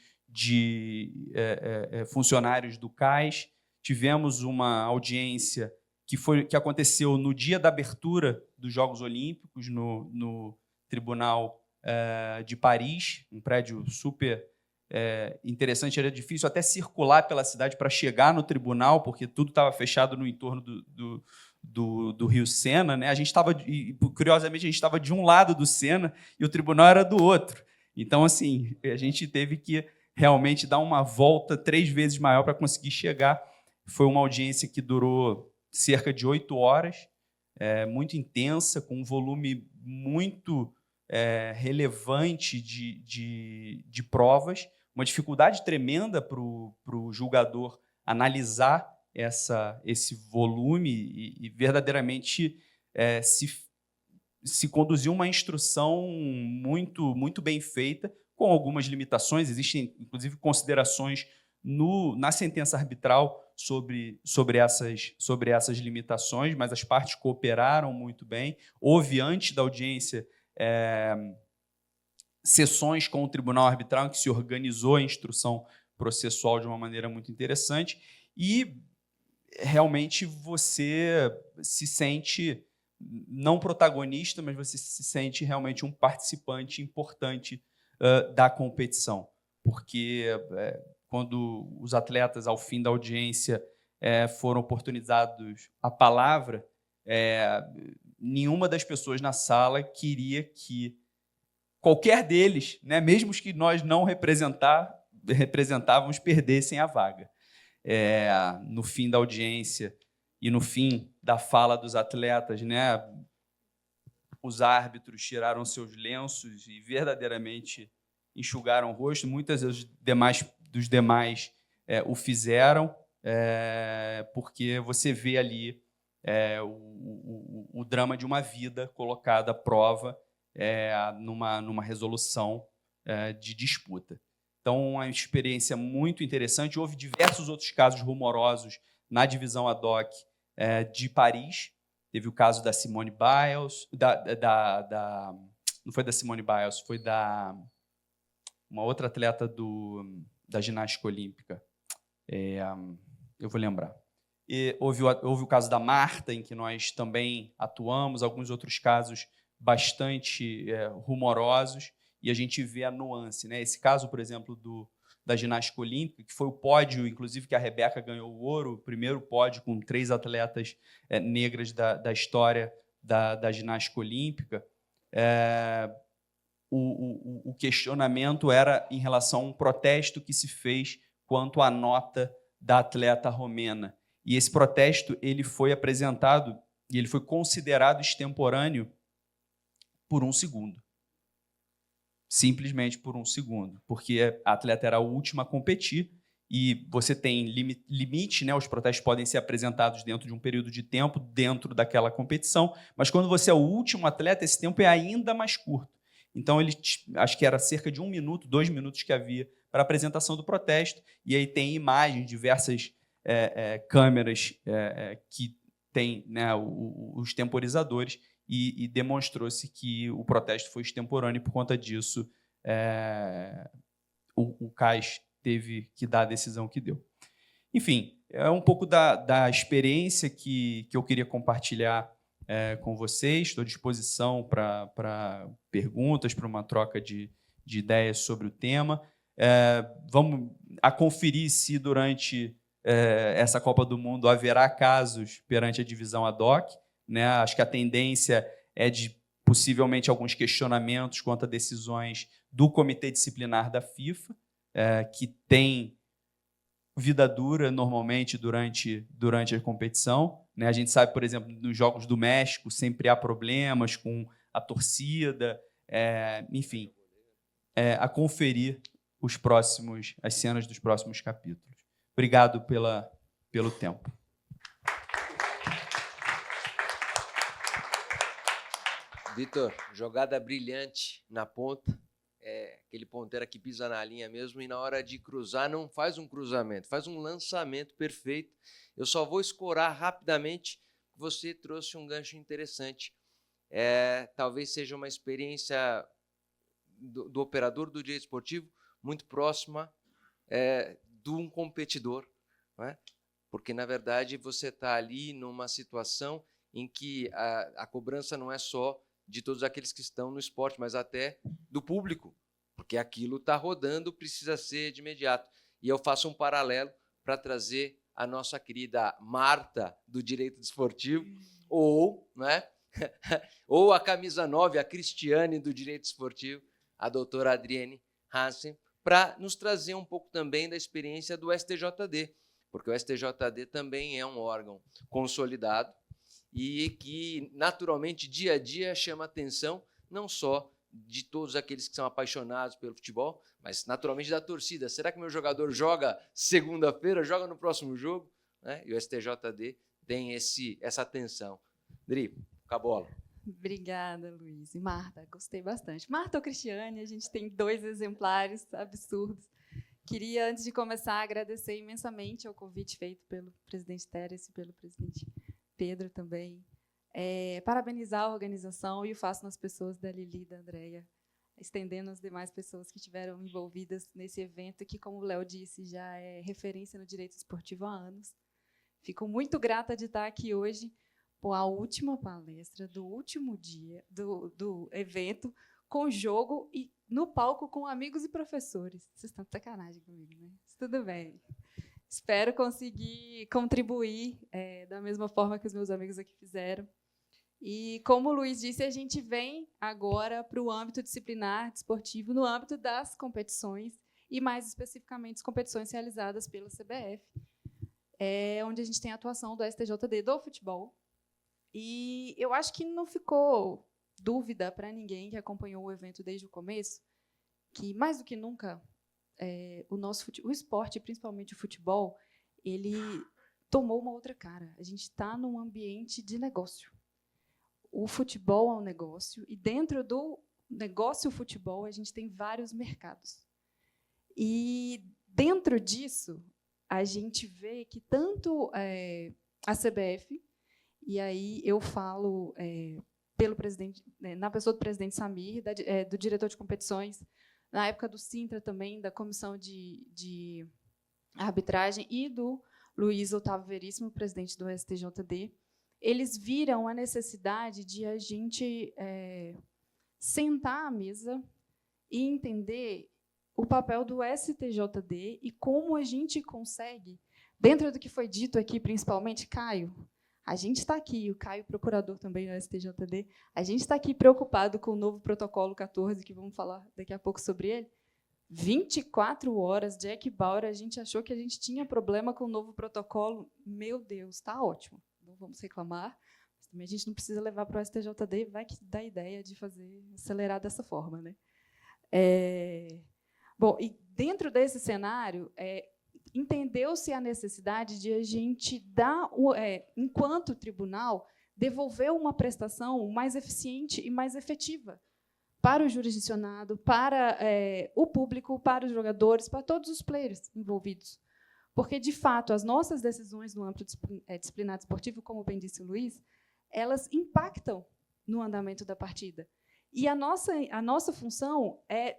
funcionários do CAIS. Tivemos uma audiência que aconteceu no dia da abertura dos Jogos Olímpicos, no Tribunal de Paris, um prédio super interessante. Era difícil até circular pela cidade para chegar no tribunal, porque tudo estava fechado no entorno do Rio Sena. Né? Curiosamente, a gente estava de um lado do Sena e o tribunal era do outro. Então, assim, a gente teve que realmente dar uma volta 3 vezes maior para conseguir chegar. Foi uma audiência que durou cerca de 8 horas, muito intensa, com um volume muito relevante de provas, uma dificuldade tremenda para o julgador analisar esse volume e verdadeiramente se conduziu uma instrução muito, muito bem feita, com algumas limitações. Existem, inclusive, considerações na sentença arbitral sobre essas limitações, mas as partes cooperaram muito bem. Houve, antes da audiência, sessões com o tribunal arbitral em que se organizou a instrução processual de uma maneira muito interessante e realmente você se sente não protagonista, mas você se sente realmente um participante importante da competição, porque quando os atletas, ao fim da audiência, foram oportunizados a palavra, nenhuma das pessoas na sala queria que qualquer deles, né, mesmo os que nós não representávamos, perdessem a vaga. No fim da audiência e no fim da fala dos atletas, né, os árbitros tiraram seus lenços e verdadeiramente enxugaram o rosto. Muitas dos demais o fizeram, porque você vê ali o drama de uma vida colocada à prova numa resolução de disputa. Então, uma experiência muito interessante. Houve diversos outros casos rumorosos na divisão ad hoc de Paris. Teve o caso da Simone Biles, não foi da Simone Biles, foi uma outra atleta da ginástica olímpica. Eu vou lembrar. E houve o caso da Marta, em que nós também atuamos, alguns outros casos bastante rumorosos, e a gente vê a nuance. Né? Esse caso, por exemplo, da ginástica olímpica, que foi o pódio, inclusive, que a Rebeca ganhou o ouro, o primeiro pódio com 3 atletas negras da história da ginástica olímpica. O questionamento era em relação a um protesto que se fez quanto à nota da atleta romena. E esse protesto ele foi apresentado e ele foi considerado extemporâneo por 1 segundo. Simplesmente por 1 segundo, porque a atleta era a última a competir e você tem limite, né? Os protestos podem ser apresentados dentro de um período de tempo, dentro daquela competição, mas quando você é o último atleta, esse tempo é ainda mais curto. Então, acho que era cerca de 1 minuto, 2 minutos que havia para a apresentação do protesto, e aí tem imagens, diversas câmeras que têm, né, os temporizadores, e demonstrou-se que o protesto foi extemporâneo e, por conta disso, o CAIS teve que dar a decisão que deu. Enfim, é um pouco da experiência que eu queria compartilhar com vocês. Estou à disposição para perguntas, para uma troca de ideias sobre o tema. Vamos conferir se durante essa Copa do Mundo haverá casos perante a divisão ad hoc. Né? Acho que a tendência é de, possivelmente, alguns questionamentos quanto a decisões do Comitê Disciplinar da FIFA, que tem vida dura, normalmente, durante a competição. Né? A gente sabe, por exemplo, nos Jogos do México, sempre há problemas com a torcida. Enfim, a conferir as cenas dos próximos capítulos. Obrigado pelo tempo. Vitor, jogada brilhante na ponta. Aquele ponteiro que pisa na linha mesmo e na hora de cruzar não faz um cruzamento, faz um lançamento perfeito. Eu só vou escorar rapidamente que você trouxe um gancho interessante. Talvez seja uma experiência do operador do direito esportivo muito próxima de um competidor, não é? Porque, na verdade, você está ali numa situação em que a cobrança não é só de todos aqueles que estão no esporte, mas até do público, porque aquilo está rodando, precisa ser de imediato. E eu faço um paralelo para trazer a nossa querida Marta, do direito desportivo, ou, né? ou a camisa 9, a Cristiane, do direito esportivo, a doutora Adriene Hansen, para nos trazer um pouco também da experiência do STJD, porque o STJD também é um órgão consolidado e que, naturalmente, dia a dia chama a atenção não só de todos aqueles que são apaixonados pelo futebol, mas, naturalmente, da torcida. Será que meu jogador joga segunda-feira, joga no próximo jogo? Né? E o STJD tem essa atenção. Dri, com a bola. Obrigada, Luiz. E Marta, gostei bastante. Marta ou Cristiane, a gente tem 2 exemplares absurdos. Queria, antes de começar, agradecer imensamente ao convite feito pelo presidente Teres e pelo presidente Pedro também. Parabenizar a organização e o faço nas pessoas da Lili e da Andréia, estendendo as demais pessoas que estiveram envolvidas nesse evento, que, como o Léo disse, já é referência no direito esportivo há anos. Fico muito grata de estar aqui hoje, a última palestra do último dia do evento, com jogo e no palco com amigos e professores. Vocês estão de sacanagem comigo, né? Tudo bem. Espero conseguir contribuir da mesma forma que os meus amigos aqui fizeram. E, como o Luiz disse, a gente vem agora para o âmbito disciplinar desportivo, no âmbito das competições, e, mais especificamente, as competições realizadas pela CBF, onde a gente tem a atuação do STJD do futebol. E eu acho que não ficou dúvida para ninguém que acompanhou o evento desde o começo, que, mais do que nunca, o esporte, principalmente o futebol, ele tomou uma outra cara. A gente está num ambiente de negócio. O futebol é um negócio, e dentro do negócio futebol a gente tem vários mercados. E, dentro disso, a gente vê que tanto a CBF, e aí eu falo pelo presidente, na pessoa do presidente Samir, do diretor de competições, na época do Sintra também, da comissão de arbitragem, e do Luiz Otávio Veríssimo, presidente do STJD, eles viram a necessidade de a gente sentar à mesa e entender o papel do STJD e como a gente consegue, dentro do que foi dito aqui, principalmente, Caio, a gente está aqui, o Caio, procurador também do STJD, a gente está aqui preocupado com o novo protocolo 14, que vamos falar daqui a pouco sobre ele. 24 horas, Jack Bauer, a gente achou que a gente tinha problema com o novo protocolo. Meu Deus, está ótimo. Não vamos reclamar, mas também a gente não precisa levar para o STJD, vai que dá ideia de acelerar dessa forma, né? Bom, e dentro desse cenário, entendeu-se a necessidade de a gente dar, enquanto tribunal, devolver uma prestação mais eficiente e mais efetiva para o jurisdicionado, para o público, para os jogadores, para todos os players envolvidos. Porque, de fato, as nossas decisões no âmbito disciplinar desportivo, como bem disse o Luiz, elas impactam no andamento da partida. E a nossa função é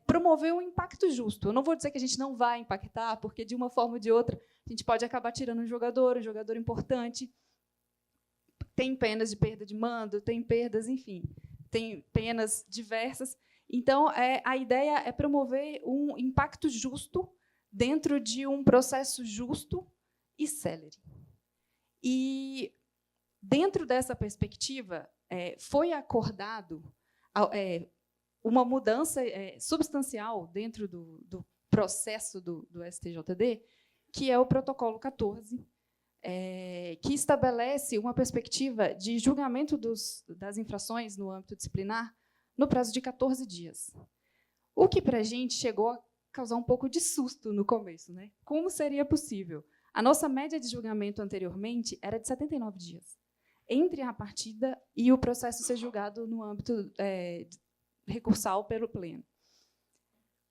promover um impacto justo. Eu não vou dizer que a gente não vai impactar, porque, de uma forma ou de outra, a gente pode acabar tirando um jogador importante. Tem penas de perda de mando, tem perdas, enfim, tem penas diversas. Então, a ideia é promover um impacto justo dentro de um processo justo e célere. E, dentro dessa perspectiva, foi acordado uma mudança substancial dentro do processo do STJD, que é o protocolo 14, que estabelece uma perspectiva de julgamento das infrações no âmbito disciplinar no prazo de 14 dias. O que, para a gente, chegou a causar um pouco de susto no começo, né? Como seria possível? A nossa média de julgamento anteriormente era de 79 dias. entre a partida e o processo ser julgado no âmbito recursal pelo Pleno.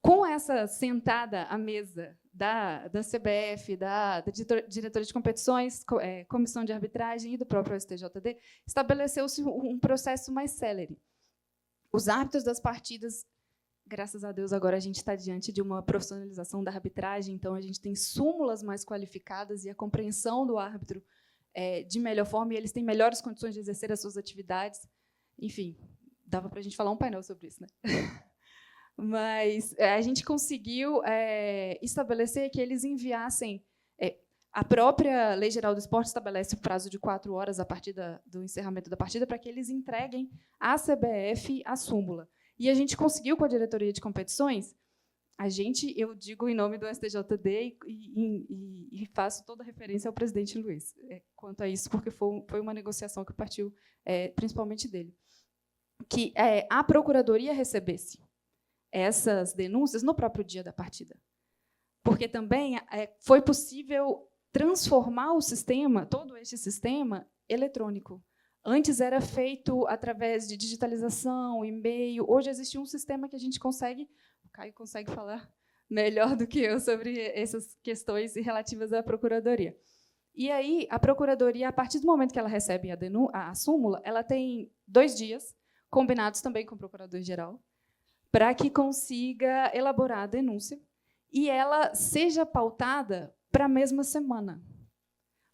Com essa sentada à mesa da CBF, da diretoria de competições, comissão de arbitragem e do próprio STJD, estabeleceu-se um processo mais célere. Os árbitros das partidas, graças a Deus, agora a gente está diante de uma profissionalização da arbitragem, então a gente tem súmulas mais qualificadas e a compreensão do árbitro de melhor forma, e eles têm melhores condições de exercer as suas atividades. Enfim, dava para a gente falar um painel sobre isso, né? Mas a gente conseguiu estabelecer que eles enviassem... a própria Lei Geral do Esporte estabelece o prazo de 4 horas a partir do encerramento da partida para que eles entreguem à CBF a súmula. E a gente conseguiu, com a diretoria de competições, eu digo em nome do STJD e faço toda a referência ao presidente Luiz quanto a isso, porque foi uma negociação que partiu principalmente dele, que a Procuradoria recebesse essas denúncias no próprio dia da partida. Porque também foi possível transformar o sistema, todo este sistema, eletrônico. Antes era feito através de digitalização, e-mail. Hoje existe um sistema que a gente consegue... O Caio consegue falar melhor do que eu sobre essas questões relativas à Procuradoria. E aí, a Procuradoria, a partir do momento que ela recebe a súmula, ela tem 2 dias, combinados também com o Procurador-Geral, para que consiga elaborar a denúncia e ela seja pautada para a mesma semana.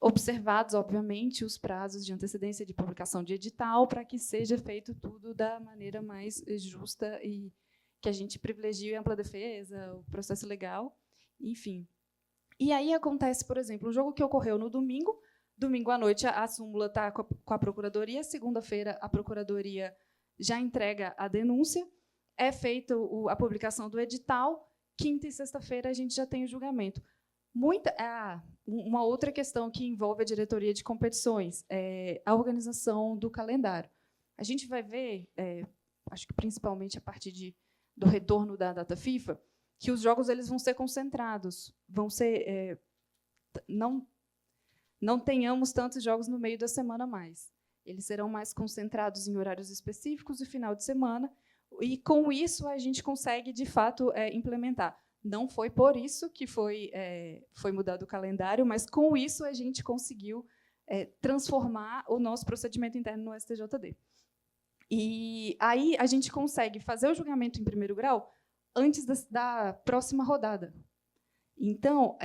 Observados, obviamente, os prazos de antecedência de publicação de edital, para que seja feito tudo da maneira mais justa e que a gente privilegie a ampla defesa, o processo legal, enfim. E aí acontece, por exemplo, um jogo que ocorreu no domingo à noite a súmula está com a Procuradoria, segunda-feira a Procuradoria já entrega a denúncia, é feita a publicação do edital, quinta e sexta-feira a gente já tem o julgamento. Uma outra questão que envolve a diretoria de competições é a organização do calendário. A gente vai ver, acho que principalmente a partir do retorno da data FIFA, que os jogos eles vão ser concentrados, vão ser não tenhamos tantos jogos no meio da semana mais. Eles serão mais concentrados em horários específicos e final de semana, e com isso a gente consegue de fato implementar. Não foi por isso que foi mudado o calendário, mas com isso a gente conseguiu transformar o nosso procedimento interno no STJD. E aí a gente consegue fazer o julgamento em primeiro grau antes da próxima rodada. Então,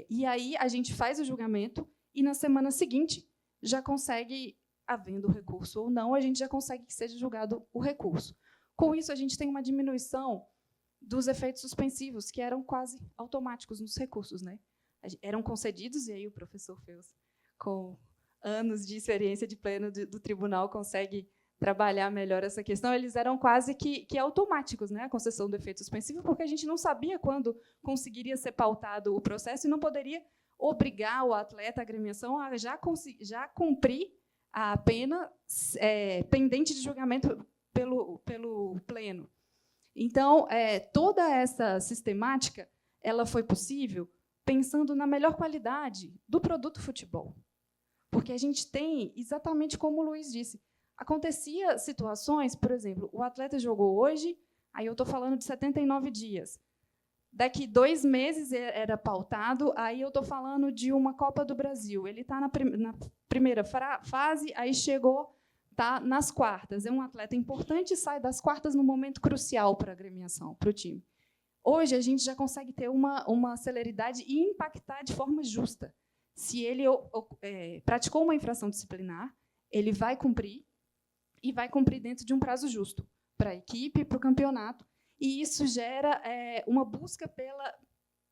e aí a gente faz o julgamento e na semana seguinte já consegue, havendo recurso ou não, a gente já consegue que seja julgado o recurso. Com isso, a gente tem uma diminuição dos efeitos suspensivos, que eram quase automáticos nos recursos, né? Eram concedidos, e aí o professor Feus, com anos de experiência de pleno do tribunal, consegue trabalhar melhor essa questão. Eles eram quase que automáticos, né? A concessão do efeito suspensivo, porque a gente não sabia quando conseguiria ser pautado o processo e não poderia obrigar o atleta, a agremiação, a já cumprir a pena pendente de julgamento pelo pleno. Então, toda essa sistemática ela foi possível pensando na melhor qualidade do produto futebol. Porque a gente tem, exatamente como o Luiz disse, acontecia situações, por exemplo, o atleta jogou hoje, aí eu estou falando de 79 dias. Daqui 2 meses era pautado, aí eu estou falando de uma Copa do Brasil. Ele está na primeira fase, aí chegou... Tá nas quartas. É um atleta importante e sai das quartas no momento crucial para a agremiação, para o time. Hoje, a gente já consegue ter uma celeridade e impactar de forma justa. Se ele praticou uma infração disciplinar, ele vai cumprir, e vai cumprir dentro de um prazo justo para a equipe, para o campeonato. E isso gera uma busca pela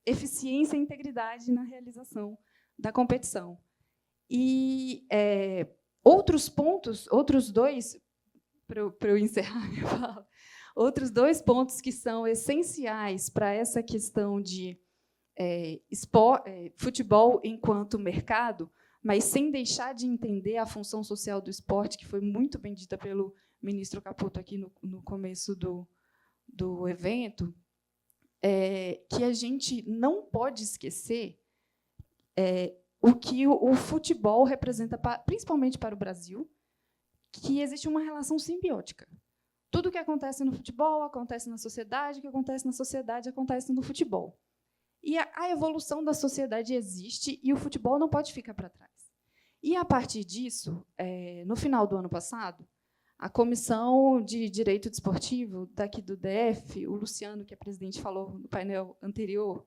eficiência e integridade na realização da competição. E... outros pontos, outros 2, para eu encerrar minha fala, outros 2 pontos que são essenciais para essa questão de futebol enquanto mercado, mas sem deixar de entender a função social do esporte, que foi muito bem dita pelo ministro Caputo aqui no começo do evento, que a gente não pode esquecer o que o futebol representa, principalmente para o Brasil, que existe uma relação simbiótica. Tudo que acontece no futebol acontece na sociedade, o que acontece na sociedade acontece no futebol. E a evolução da sociedade existe e o futebol não pode ficar para trás. E, a partir disso, no final do ano passado, a Comissão de Direito Desportivo daqui do DF, o Luciano, que é presidente, falou no painel anterior,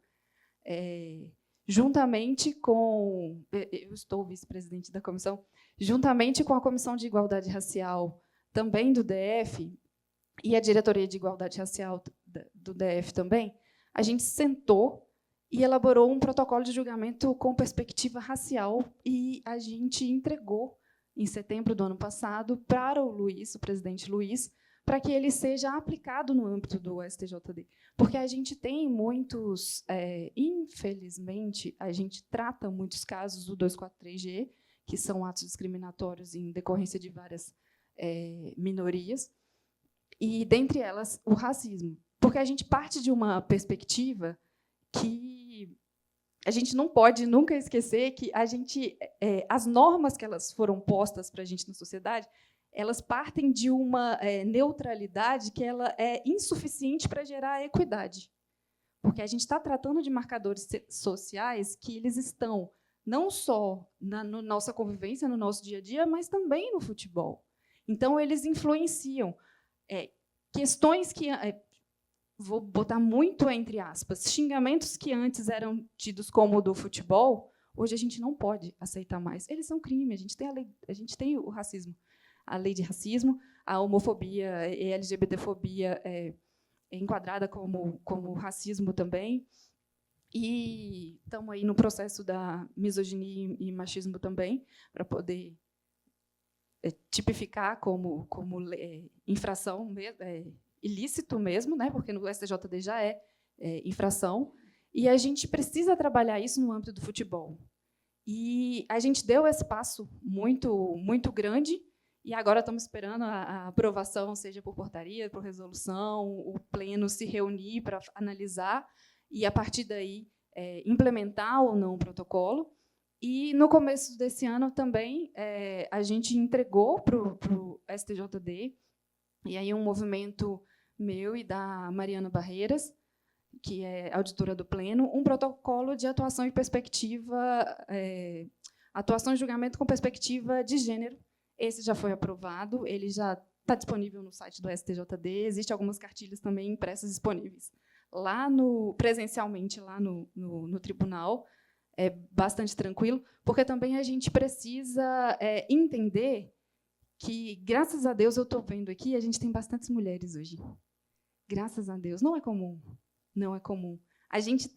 juntamente com... Eu estou vice-presidente da comissão, juntamente com a Comissão de Igualdade Racial, também do DF, e a Diretoria de Igualdade Racial do DF também, a gente sentou e elaborou um protocolo de julgamento com perspectiva racial e a gente entregou, em setembro do ano passado, para o Luiz, o presidente Luiz, para que ele seja aplicado no âmbito do STJD. Porque a gente tem muitos, infelizmente, a gente trata muitos casos do 243G, que são atos discriminatórios em decorrência de várias minorias, e, dentre elas, o racismo. Porque a gente parte de uma perspectiva que a gente não pode nunca esquecer que as normas que elas foram postas para a gente na sociedade, elas partem de uma neutralidade que ela é insuficiente para gerar equidade. Porque a gente está tratando de marcadores sociais que eles estão não só na nossa convivência, no nosso dia a dia, mas também no futebol. Então, eles influenciam questões que... vou botar muito entre aspas, xingamentos que antes eram tidos como do futebol, hoje a gente não pode aceitar mais. Eles são crime, a gente tem o racismo, a lei de racismo, a homofobia e a LGBTfobia é enquadrada como racismo também, e estamos aí no processo da misoginia e machismo também, para poder tipificar como infração ilícito mesmo, né, porque no STJD já é infração, e a gente precisa trabalhar isso no âmbito do futebol. E a gente deu esse passo muito, muito grande, e agora estamos esperando a aprovação, seja por portaria, por resolução, o pleno se reunir para analisar, e, a partir daí, implementar ou não o protocolo. E, no começo desse ano, também, a gente entregou para o STJD, e aí um movimento meu e da Mariana Barreiras, que é auditora do Pleno, um protocolo de atuação e perspectiva, atuação e julgamento com perspectiva de gênero. Esse já foi aprovado, ele já está disponível no site do STJD, existem algumas cartilhas também impressas disponíveis lá presencialmente lá no tribunal, é bastante tranquilo, porque também a gente precisa entender que, graças a Deus, eu estou vendo aqui, a gente tem bastantes mulheres hoje. Graças a Deus. Não é comum. Não é comum. A gente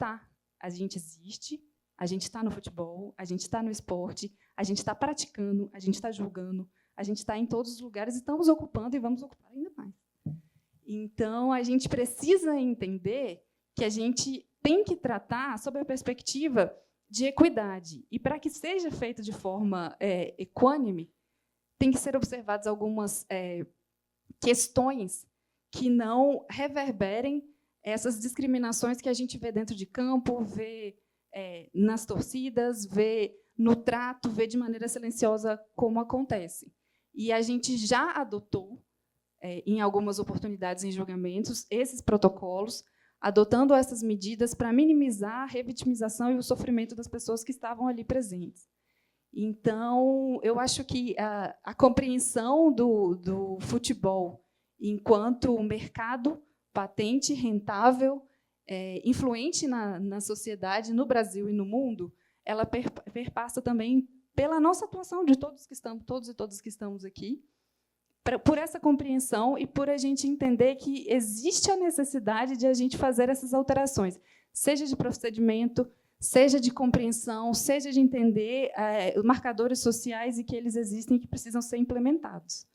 existe, a gente está no futebol, a gente está no esporte, a gente está praticando, a gente está julgando, a gente está em todos os lugares e estamos ocupando e vamos ocupar ainda mais. Então, a gente precisa entender que a gente tem que tratar sob a perspectiva de equidade. E, para que seja feito de forma equânime, tem que ser observadas algumas questões que não reverberem essas discriminações que a gente vê dentro de campo, vê nas torcidas, vê no trato, vê de maneira silenciosa como acontece. E a gente já adotou, em algumas oportunidades em julgamentos, esses protocolos, adotando essas medidas para minimizar a revitimização e o sofrimento das pessoas que estavam ali presentes. Então, eu acho que a compreensão do futebol enquanto mercado patente, rentável, influente na sociedade, no Brasil e no mundo, ela perpassa também pela nossa atuação de todos e todas que estamos aqui, por essa compreensão e por a gente entender que existe a necessidade de a gente fazer essas alterações, seja de procedimento, seja de compreensão, seja de entender os marcadores sociais e que eles existem e que precisam ser implementados.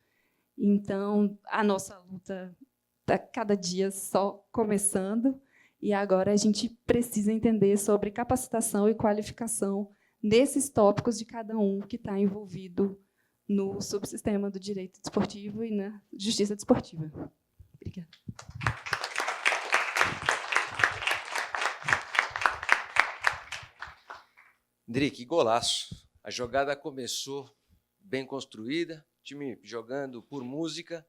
Então, a nossa luta está cada dia só começando, e agora a gente precisa entender sobre capacitação e qualificação nesses tópicos de cada um que está envolvido no subsistema do direito desportivo e na justiça desportiva. Obrigada. André, que golaço. A jogada começou bem construída, time jogando por música,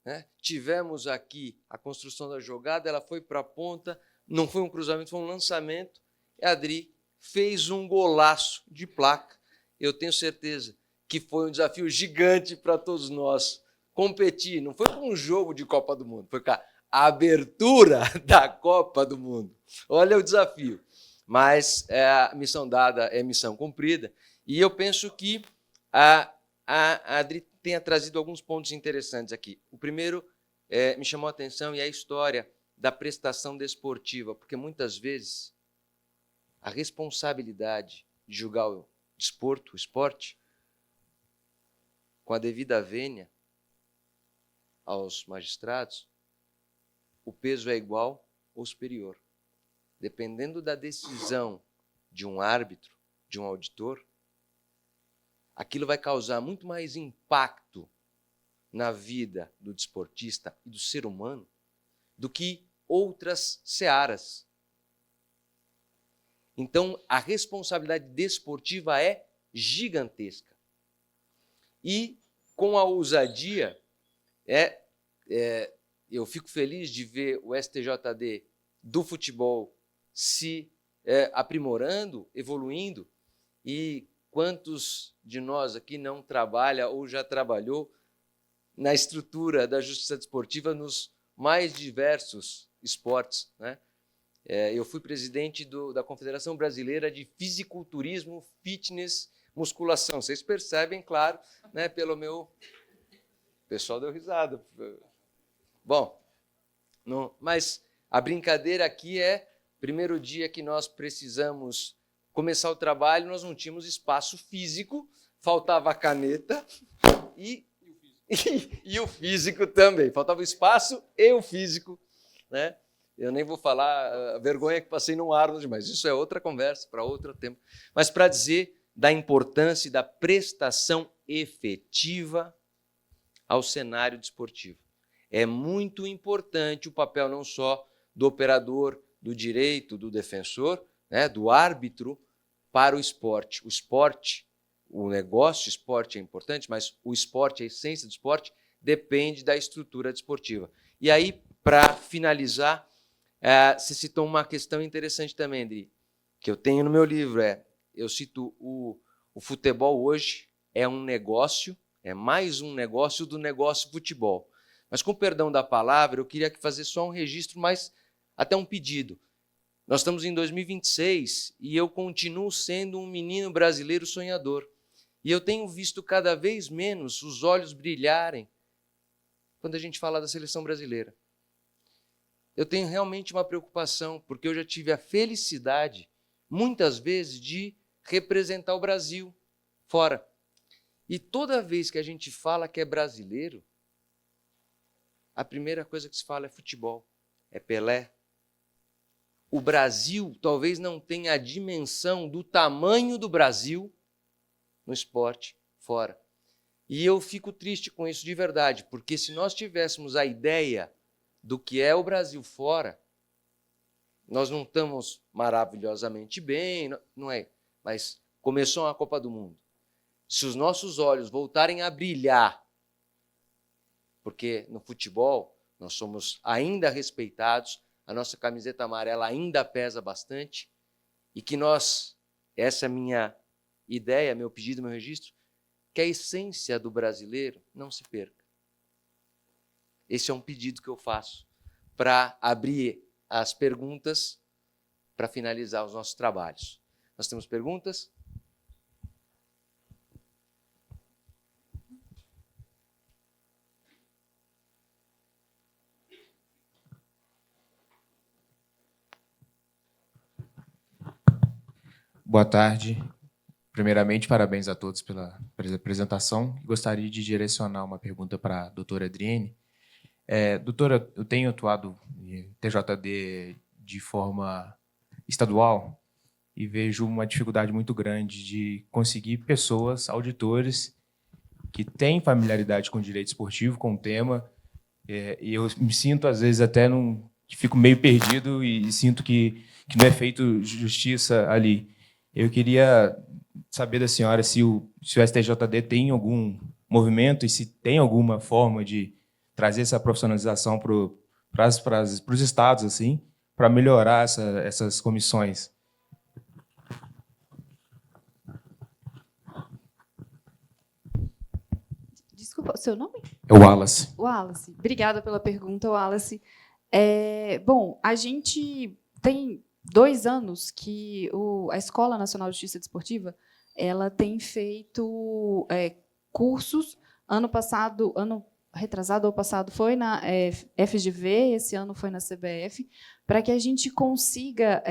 né? Tivemos aqui a construção da jogada, ela foi para a ponta, não foi um cruzamento, foi um lançamento, e a Adri fez um golaço de placa. Eu tenho certeza que foi um desafio gigante para todos nós competir. Não foi com um jogo de Copa do Mundo, foi com a abertura da Copa do Mundo. Olha o desafio. Mas a missão dada é missão cumprida. E eu penso que a Adri tenha trazido alguns pontos interessantes aqui. O primeiro me chamou a atenção e é a história da prestação desportiva, porque muitas vezes a responsabilidade de julgar o desporto, o esporte, com a devida vênia aos magistrados, o peso é igual ou superior. Dependendo da decisão de um árbitro, de um auditor, aquilo vai causar muito mais impacto na vida do desportista e do ser humano do que outras searas. Então, a responsabilidade desportiva é gigantesca. E, com a ousadia, eu fico feliz de ver o STJD do futebol se aprimorando, evoluindo, e quantos de nós aqui não trabalha ou já trabalhou na estrutura da justiça desportiva nos mais diversos esportes, né? Eu fui presidente da Confederação Brasileira de Fisiculturismo, Fitness, Musculação. Vocês percebem, claro, né, pelo meu... O pessoal deu risada. Bom, mas a brincadeira aqui é, primeiro dia que nós precisamos começar o trabalho, nós não tínhamos espaço físico, faltava a caneta e o físico também. Faltava o espaço e o físico, né? Eu nem vou falar a vergonha que passei no Arnold, mas isso é outra conversa, para outro tempo. Mas para dizer da importância e da prestação efetiva ao cenário desportivo. É muito importante o papel não só do operador do direito, do defensor, né, do árbitro, para o esporte. O esporte, o negócio esporte é importante, mas o esporte, a essência do esporte, depende da estrutura desportiva. E aí, para finalizar, você citou uma questão interessante também, André, que eu tenho no meu livro. Eu cito o futebol hoje é um negócio, é mais um negócio do negócio futebol. Mas, com perdão da palavra, eu queria fazer só um registro, mas até um pedido. Nós estamos em 2026 e eu continuo sendo um menino brasileiro sonhador. E eu tenho visto cada vez menos os olhos brilharem quando a gente fala da seleção brasileira. Eu tenho realmente uma preocupação, porque eu já tive a felicidade, muitas vezes, de representar o Brasil fora. E toda vez que a gente fala que é brasileiro, a primeira coisa que se fala é futebol, é Pelé. O Brasil talvez não tenha a dimensão do tamanho do Brasil no esporte fora. E eu fico triste com isso de verdade, porque se nós tivéssemos a ideia do que é o Brasil fora, nós não estamos maravilhosamente bem, não é? Mas começou a Copa do Mundo. Se os nossos olhos voltarem a brilhar, porque no futebol nós somos ainda respeitados, a nossa camiseta amarela ainda pesa bastante, e que essa é a minha ideia, meu pedido, meu registro, que a essência do brasileiro não se perca. Esse é um pedido que eu faço para abrir as perguntas, para finalizar os nossos trabalhos. Nós temos perguntas? Boa tarde. Primeiramente, parabéns a todos pela apresentação. Gostaria de direcionar uma pergunta para a doutora Adriene. Doutora, eu tenho atuado em TJD de forma estadual e vejo uma dificuldade muito grande de conseguir pessoas, auditores, que têm familiaridade com o direito esportivo, com o tema, e eu me sinto, às vezes, até fico meio perdido e sinto que não é feito justiça ali. Eu queria saber da senhora se o STJD tem algum movimento e se tem alguma forma de trazer essa profissionalização para os estados, assim, para melhorar essas comissões. Desculpa, o seu nome? É o Wallace. Wallace. Obrigada pela pergunta, Wallace. Bom, a gente tem 2 anos que a Escola Nacional de Justiça Desportiva ela tem feito cursos. Ano retrasado ou passado foi na FGV, esse ano foi na CBF, para que a gente consiga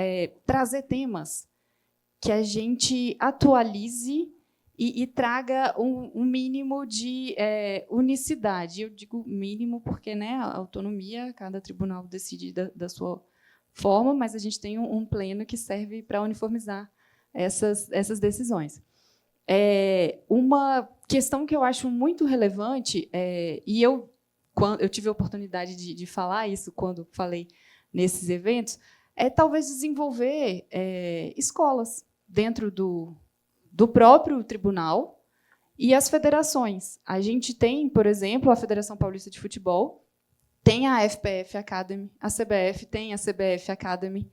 trazer temas que a gente atualize e traga um mínimo de unicidade. Eu digo mínimo porque, né, a autonomia, cada tribunal decide da sua forma, mas a gente tem um pleno que serve para uniformizar essas decisões. Uma questão que eu acho muito relevante, e quando eu tive a oportunidade de falar isso quando falei nesses eventos, é talvez desenvolver escolas dentro do próprio tribunal e as federações. A gente tem, por exemplo, a Federação Paulista de Futebol, tem a FPF Academy, a CBF tem a CBF Academy.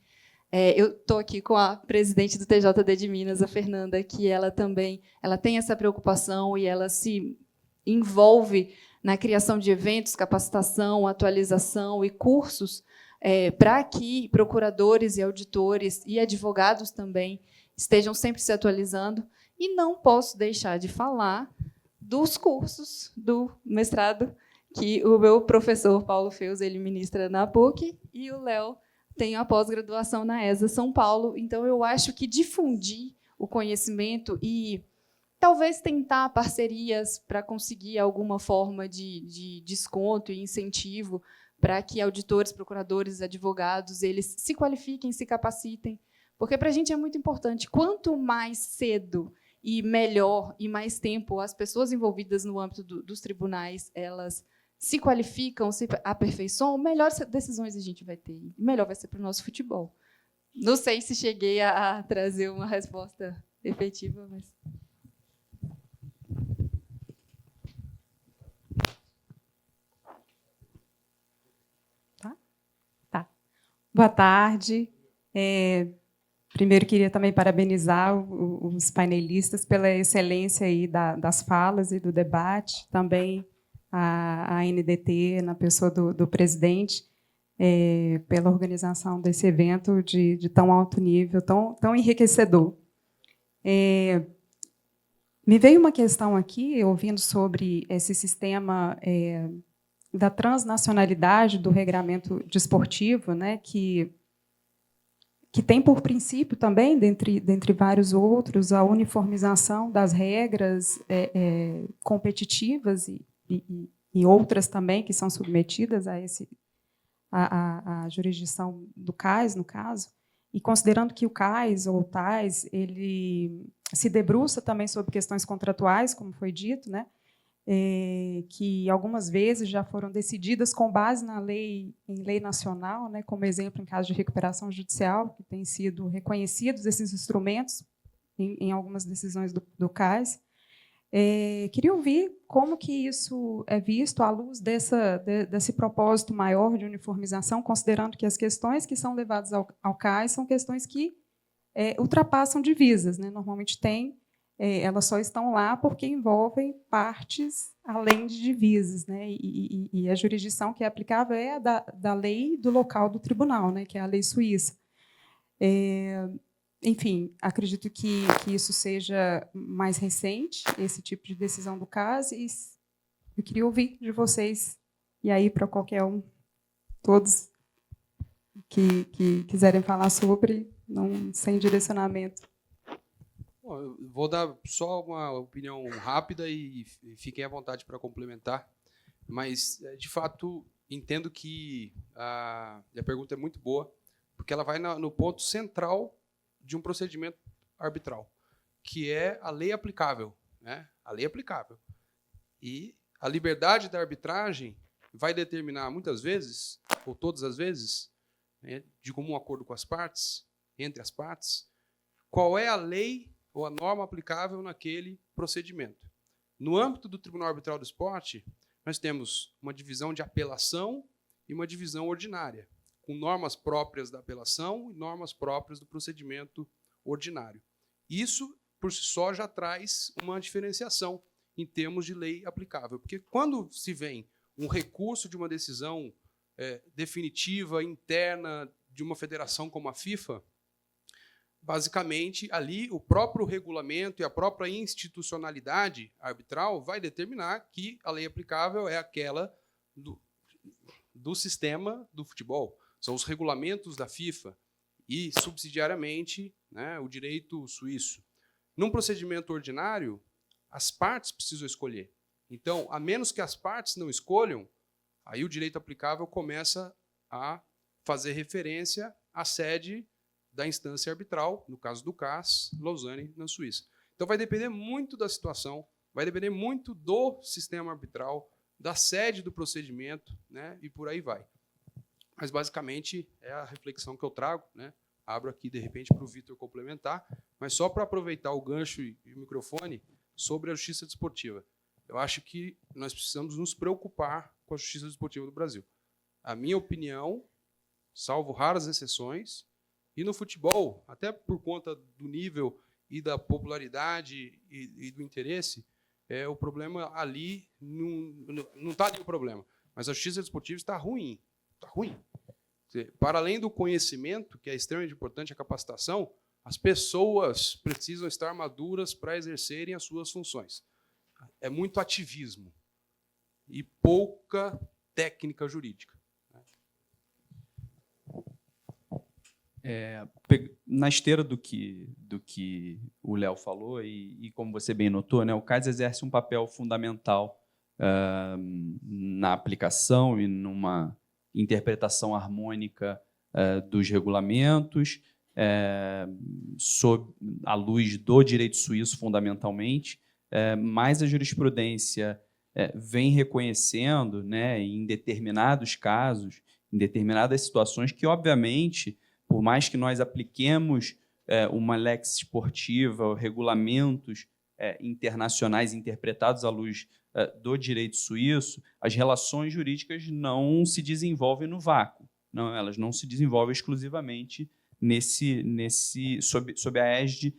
Eu estou aqui com a presidente do TJD de Minas, a Fernanda, que ela tem essa preocupação e ela se envolve na criação de eventos, capacitação, atualização e cursos para que procuradores e auditores e advogados também estejam sempre se atualizando. E não posso deixar de falar dos cursos do mestrado, que o meu professor Paulo Feus ele ministra na PUC, e o Léo tem a pós-graduação na ESA São Paulo. Então, eu acho que difundir o conhecimento e talvez tentar parcerias para conseguir alguma forma de desconto e incentivo para que auditores, procuradores, advogados eles se qualifiquem, se capacitem, porque para a gente é muito importante. Quanto mais cedo e melhor e mais tempo as pessoas envolvidas no âmbito dos tribunais elas se qualificam, se aperfeiçoam, melhores decisões a gente vai ter. Melhor vai ser para o nosso futebol. Não sei se cheguei a trazer uma resposta efetiva, mas... Tá. Boa tarde. Primeiro, queria também parabenizar os painelistas pela excelência aí das falas e do debate, também a NDT, na pessoa do presidente, pela organização desse evento de tão alto nível, tão enriquecedor. Me veio uma questão aqui, ouvindo sobre esse sistema da transnacionalidade do regramento desportivo, né, que tem por princípio também, dentre vários outros, a uniformização das regras competitivas e outras também que são submetidas à jurisdição do CAIS, no caso, e considerando que o CAIS, ou o TAIS, ele se debruça também sobre questões contratuais, como foi dito, né, que algumas vezes já foram decididas com base em lei nacional, né, como exemplo em caso de recuperação judicial, que têm sido reconhecidos esses instrumentos em algumas decisões do CAIS. Queria ouvir como que isso é visto à luz desse propósito maior de uniformização, considerando que as questões que são levadas ao CAIS são questões que ultrapassam divisas, né? Normalmente elas só estão lá porque envolvem partes além de divisas, né? E a jurisdição que é aplicável é a da lei do local do tribunal, né? Que é a lei suíça. Enfim, acredito que isso seja mais recente, esse tipo de decisão do caso, e eu queria ouvir de vocês, e aí para qualquer um, todos que quiserem falar sobre, sem direcionamento. Bom, eu vou dar só uma opinião rápida e fiquem à vontade para complementar, mas, de fato, entendo que a pergunta é muito boa, porque ela vai no ponto central de um procedimento arbitral, que é a lei aplicável, né? A lei aplicável. E a liberdade da arbitragem vai determinar, muitas vezes, ou todas as vezes, né, de comum acordo com as partes, entre as partes, qual é a lei ou a norma aplicável naquele procedimento. No âmbito do Tribunal Arbitral do Esporte, nós temos uma divisão de apelação e uma divisão ordinária, com normas próprias da apelação e normas próprias do procedimento ordinário. Isso, por si só, já traz uma diferenciação em termos de lei aplicável, porque quando se vem um recurso de uma decisão definitiva, interna, de uma federação como a FIFA, basicamente, ali, o próprio regulamento e a própria institucionalidade arbitral vai determinar que a lei aplicável é aquela do sistema do futebol. São os regulamentos da FIFA e, subsidiariamente, né, o direito suíço. Num procedimento ordinário, as partes precisam escolher. Então, a menos que as partes não escolham, aí o direito aplicável começa a fazer referência à sede da instância arbitral, no caso do CAS, Lausanne, na Suíça. Então, vai depender muito da situação, vai depender muito do sistema arbitral, da sede do procedimento, né, e por aí vai. Mas, basicamente, é a reflexão que eu trago, né? Abro aqui, de repente, para o Vitor complementar, mas só para aproveitar o gancho e o microfone sobre a justiça desportiva. Eu acho que nós precisamos nos preocupar com a justiça desportiva do Brasil. A minha opinião, salvo raras exceções, e no futebol, até por conta do nível e da popularidade e do interesse, o problema ali não está ali o problema, mas a justiça desportiva está ruim. Está ruim. Para além do conhecimento, que é extremamente importante, a capacitação, as pessoas precisam estar maduras para exercerem as suas funções. É muito ativismo e pouca técnica jurídica. Na esteira do que o Léo falou, e como você bem notou, né, o CAS exerce um papel fundamental na aplicação e numa interpretação harmônica dos regulamentos, sob a luz do direito suíço, fundamentalmente, mas a jurisprudência vem reconhecendo, né, em determinados casos, em determinadas situações, que, obviamente, por mais que nós apliquemos uma lex esportiva, regulamentos internacionais interpretados à luz do direito suíço, as relações jurídicas não se desenvolvem no vácuo. Não, elas não se desenvolvem exclusivamente sob a égide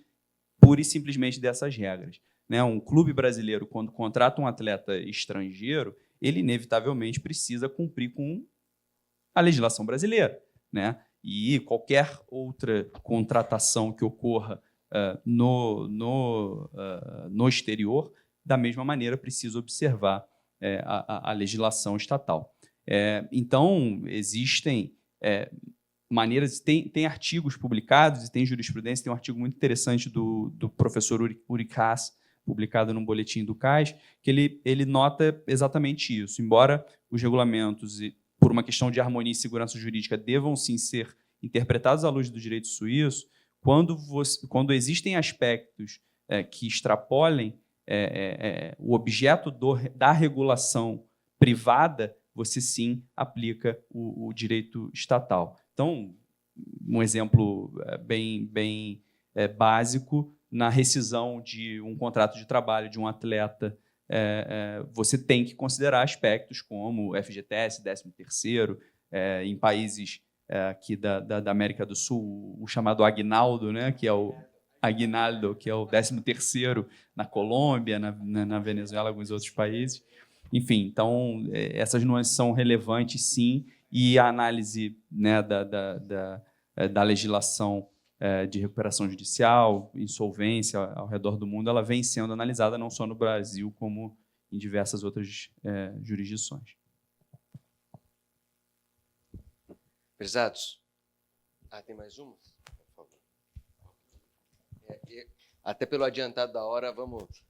pura e simplesmente dessas regras. Né? Um clube brasileiro, quando contrata um atleta estrangeiro, ele inevitavelmente precisa cumprir com a legislação brasileira, né? E qualquer outra contratação que ocorra no exterior, da mesma maneira, precisa observar a legislação estatal. Então, existem maneiras, tem artigos publicados e tem jurisprudência, tem um artigo muito interessante do professor Uri Kass, publicado no boletim do CAS, que ele nota exatamente isso. Embora os regulamentos, por uma questão de harmonia e segurança jurídica, devam sim ser interpretados à luz do direito suíço, quando existem aspectos que extrapolem o objeto da regulação privada, você sim aplica o direito estatal. Então, um exemplo bem básico, na rescisão de um contrato de trabalho de um atleta, você tem que considerar aspectos como FGTS, 13º, em países aqui da América do Sul, o chamado aguinaldo, né, que é o aguinaldo, que é o 13º na Colômbia, na Venezuela, alguns outros países. Enfim, então, essas nuances são relevantes, sim, e a análise, né, da legislação de recuperação judicial, insolvência ao redor do mundo, ela vem sendo analisada não só no Brasil, como em diversas outras jurisdições. Prezados, tem mais uma? Por favor. Até pelo adiantado da hora,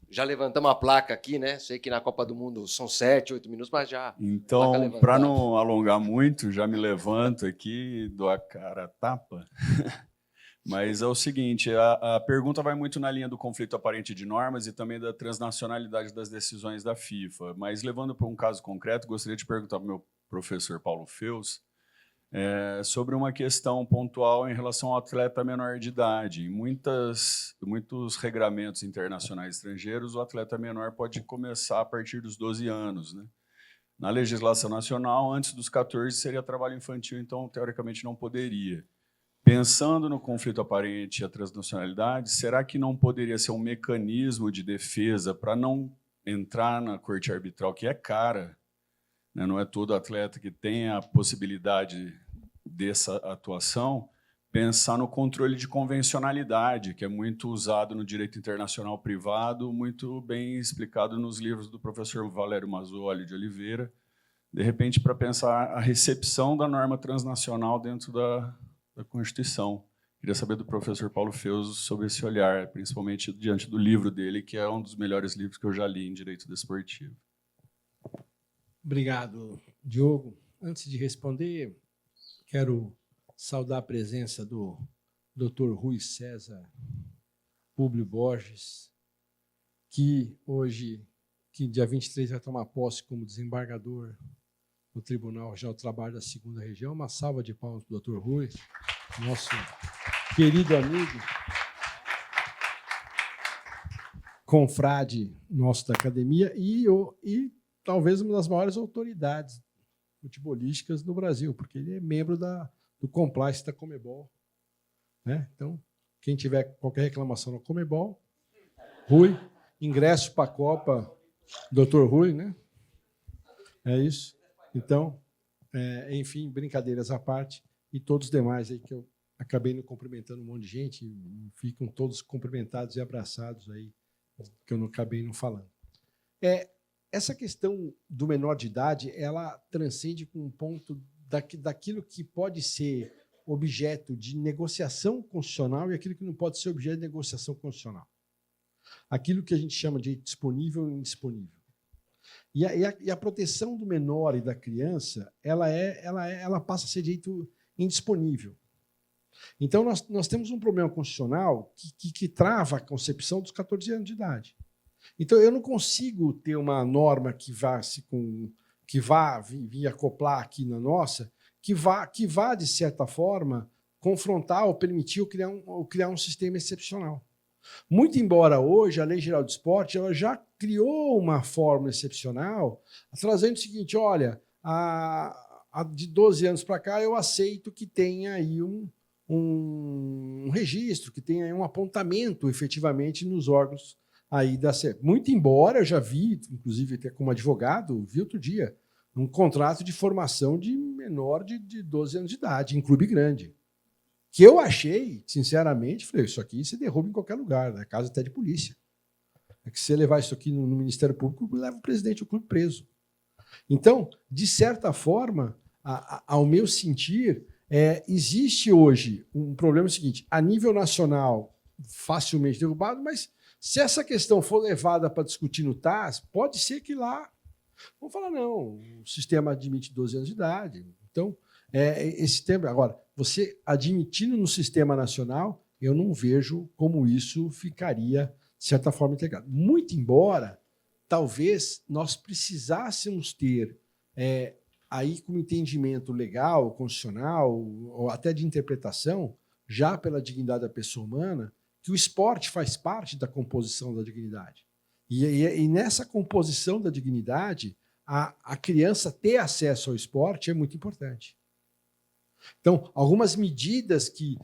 já levantamos a placa aqui, né? Sei que na Copa do Mundo são 7, 8 minutos, mas já... Então, para não alongar muito, já me levanto aqui e dou a cara a tapa. Mas é o seguinte, a pergunta vai muito na linha do conflito aparente de normas e também da transnacionalidade das decisões da FIFA. Mas, levando para um caso concreto, gostaria de perguntar para o meu professor Paulo Feus, sobre uma questão pontual em relação ao atleta menor de idade. Em muitos regramentos internacionais estrangeiros, o atleta menor pode começar a partir dos 12 anos, né? Na legislação nacional, antes dos 14 seria trabalho infantil, então, teoricamente, não poderia. Pensando no conflito aparente e a transnacionalidade, será que não poderia ser um mecanismo de defesa para não entrar na corte arbitral, que é cara, né? Não é todo atleta que tem a possibilidade dessa atuação, pensar no controle de convencionalidade, que é muito usado no direito internacional privado, muito bem explicado nos livros do professor Valério Mazzoli de Oliveira, de repente, para pensar a recepção da norma transnacional dentro da Constituição. Queria saber do professor Paulo Feuso sobre esse olhar, principalmente diante do livro dele, que é um dos melhores livros que eu já li em direito desportivo. Obrigado, Diogo. Antes de responder, quero saudar a presença do Dr. Rui César Públio Borges, que hoje, dia 23, vai tomar posse como desembargador no Tribunal Regional do Trabalho da 2ª Região. Uma salva de palmas para o Dr. Rui, nosso querido amigo, confrade nosso da academia e talvez uma das maiores autoridades futebolísticas no Brasil, porque ele é membro do compliance da Conmebol, né? Então, quem tiver qualquer reclamação na Conmebol, Rui, ingresso para a Copa, Dr. Rui, né? É isso. Então, enfim, brincadeiras à parte, e todos os demais aí que eu acabei não cumprimentando um monte de gente, e ficam todos cumprimentados e abraçados aí, que eu não acabei não falando. Essa questão do menor de idade, ela transcende com um ponto daquilo que pode ser objeto de negociação constitucional e aquilo que não pode ser objeto de negociação constitucional. Aquilo que a gente chama de disponível e indisponível. E a proteção do menor e da criança, ela passa a ser direito indisponível. Então, nós temos um problema constitucional que trava a concepção dos 14 anos de idade. Então, eu não consigo ter uma norma que vá vir acoplar aqui na nossa, que vá, de certa forma, confrontar ou permitir ou criar um sistema excepcional. Muito embora hoje a Lei Geral do Esporte ela já criou uma forma excepcional, trazendo o seguinte: olha, de 12 anos para cá eu aceito que tenha aí um registro, que tenha aí um apontamento efetivamente nos órgãos aí da SEP. Muito embora eu já vi, inclusive até como advogado, vi outro dia, um contrato de formação de menor de 12 anos de idade, em clube grande. Que eu achei, sinceramente, falei, isso aqui você derruba em qualquer lugar, na casa até de polícia. É que se você levar isso aqui no Ministério Público, leva o presidente do clube preso. Então, de certa forma, ao meu sentir, existe hoje um problema seguinte: a nível nacional, facilmente derrubado, mas se essa questão for levada para discutir no TAS, pode ser que lá vão falar, não, o sistema admite 12 anos de idade. Então, esse tema. Agora, você admitindo no sistema nacional, eu não vejo como isso ficaria, de certa forma, integrado. Muito embora, talvez, nós precisássemos ter, aí como entendimento legal, constitucional, ou até de interpretação, já pela dignidade da pessoa humana, que o esporte faz parte da composição da dignidade. E nessa composição da dignidade, a criança ter acesso ao esporte é muito importante. Então, algumas medidas que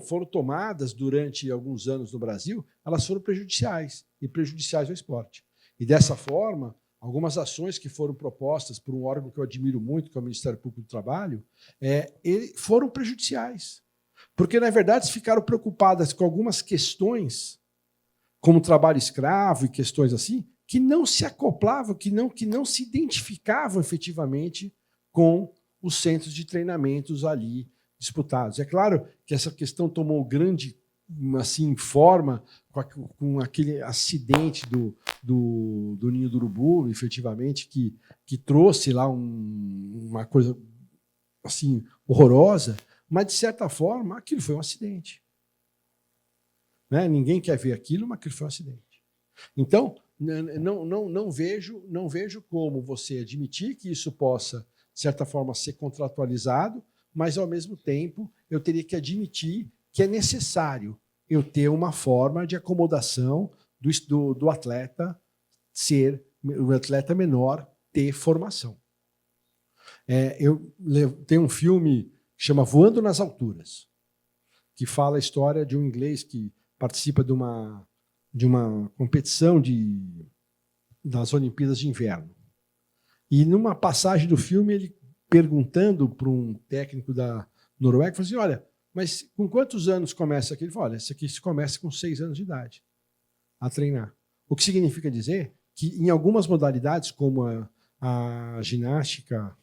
foram tomadas durante alguns anos no Brasil, elas foram prejudiciais ao esporte. E, dessa forma, algumas ações que foram propostas por um órgão que eu admiro muito, que é o Ministério Público do Trabalho, foram prejudiciais. Porque, na verdade, ficaram preocupadas com algumas questões, como trabalho escravo e questões assim, que não se acoplavam, que não se identificavam efetivamente com os centros de treinamentos ali disputados. É claro que essa questão tomou grande forma com aquele acidente do Ninho do Urubu, efetivamente, que trouxe lá uma coisa assim horrorosa, mas, de certa forma, aquilo foi um acidente. Né? Ninguém quer ver aquilo, mas aquilo foi um acidente. Então, não vejo como você admitir que isso possa, de certa forma, ser contratualizado, mas, ao mesmo tempo, eu teria que admitir que é necessário eu ter uma forma de acomodação do atleta ser, o atleta menor ter formação. Tem um filme que chama Voando nas Alturas, que fala a história de um inglês que participa de uma competição das Olimpíadas de Inverno. E, numa passagem do filme, ele perguntando para um técnico da Noruega, falou assim, olha, mas com quantos anos começa aqui? Ele falou, olha, isso aqui se começa com 6 anos de idade a treinar. O que significa dizer que, em algumas modalidades, como a ginástica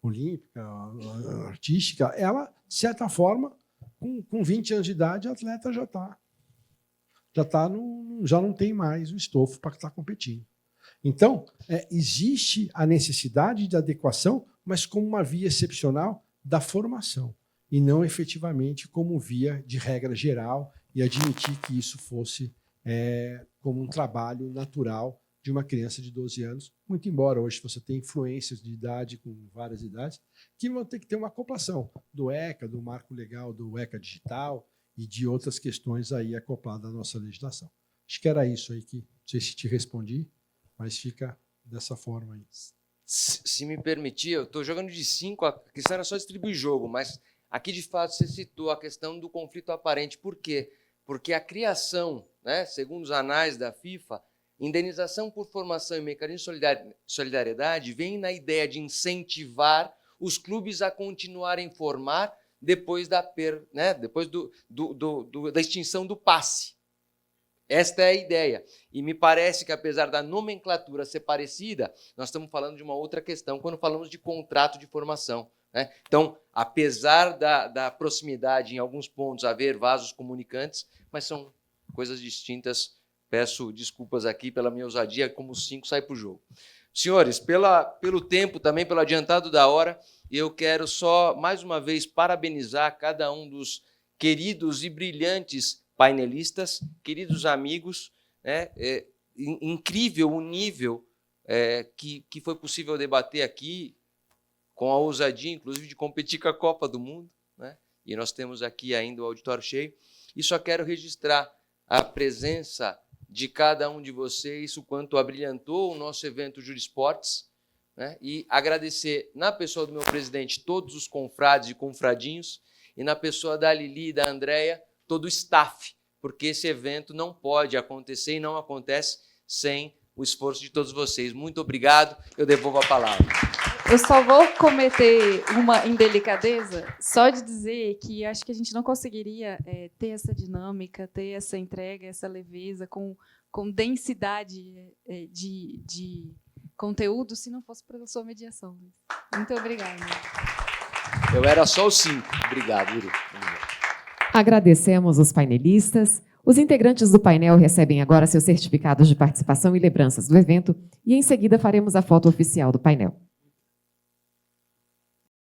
olímpica, a artística, ela, de certa forma, com 20 anos de idade, a atleta já não tem mais o estofo para estar competindo. Então, existe a necessidade de adequação, mas como uma via excepcional da formação, e não efetivamente como via de regra geral, e admitir que isso fosse como um trabalho natural de uma criança de 12 anos, muito embora hoje você tenha influências de idade com várias idades, que vão ter que ter uma acoplação do ECA, do marco legal do ECA digital e de outras questões aí acopladas à nossa legislação. Acho que era isso aí que, não sei se te respondi, mas fica dessa forma aí. Se me permitir, eu estou jogando de 5, a questão era só distribuir jogo, mas aqui, de fato, você citou a questão do conflito aparente. Por quê? Porque a criação, né, segundo os anais da FIFA, indenização por formação e mecanismo de solidariedade vem na ideia de incentivar os clubes a continuarem a formar depois da extinção do passe. Esta é a ideia. E me parece que, apesar da nomenclatura ser parecida, nós estamos falando de uma outra questão quando falamos de contrato de formação, né? Então, apesar da proximidade, em alguns pontos, haver vasos comunicantes, mas são coisas distintas. Peço desculpas aqui pela minha ousadia, como os 5 sai para o jogo. Senhores, pelo tempo, também pelo adiantado da hora, eu quero só, mais uma vez, parabenizar cada um dos queridos e brilhantes painelistas, queridos amigos, né? Incrível o nível que foi possível debater aqui, com a ousadia, inclusive, de competir com a Copa do Mundo, né? E nós temos aqui ainda o auditório cheio. E só quero registrar a presença de cada um de vocês, o quanto abrilhantou o nosso evento Jurisportes, né? E agradecer, na pessoa do meu presidente, todos os confrades e confradinhos, e na pessoa da Lili e da Andréia, todo o staff, porque esse evento não pode acontecer e não acontece sem o esforço de todos vocês. Muito obrigado, eu devolvo a palavra. Eu só vou cometer uma indelicadeza só de dizer que acho que a gente não conseguiria ter essa dinâmica, ter essa entrega, essa leveza, com densidade de conteúdo, se não fosse pela sua mediação. Muito obrigada. Eu era só os 5. Obrigado, Yuri. Agradecemos os painelistas. Os integrantes do painel recebem agora seus certificados de participação e lembranças do evento e, em seguida, faremos a foto oficial do painel.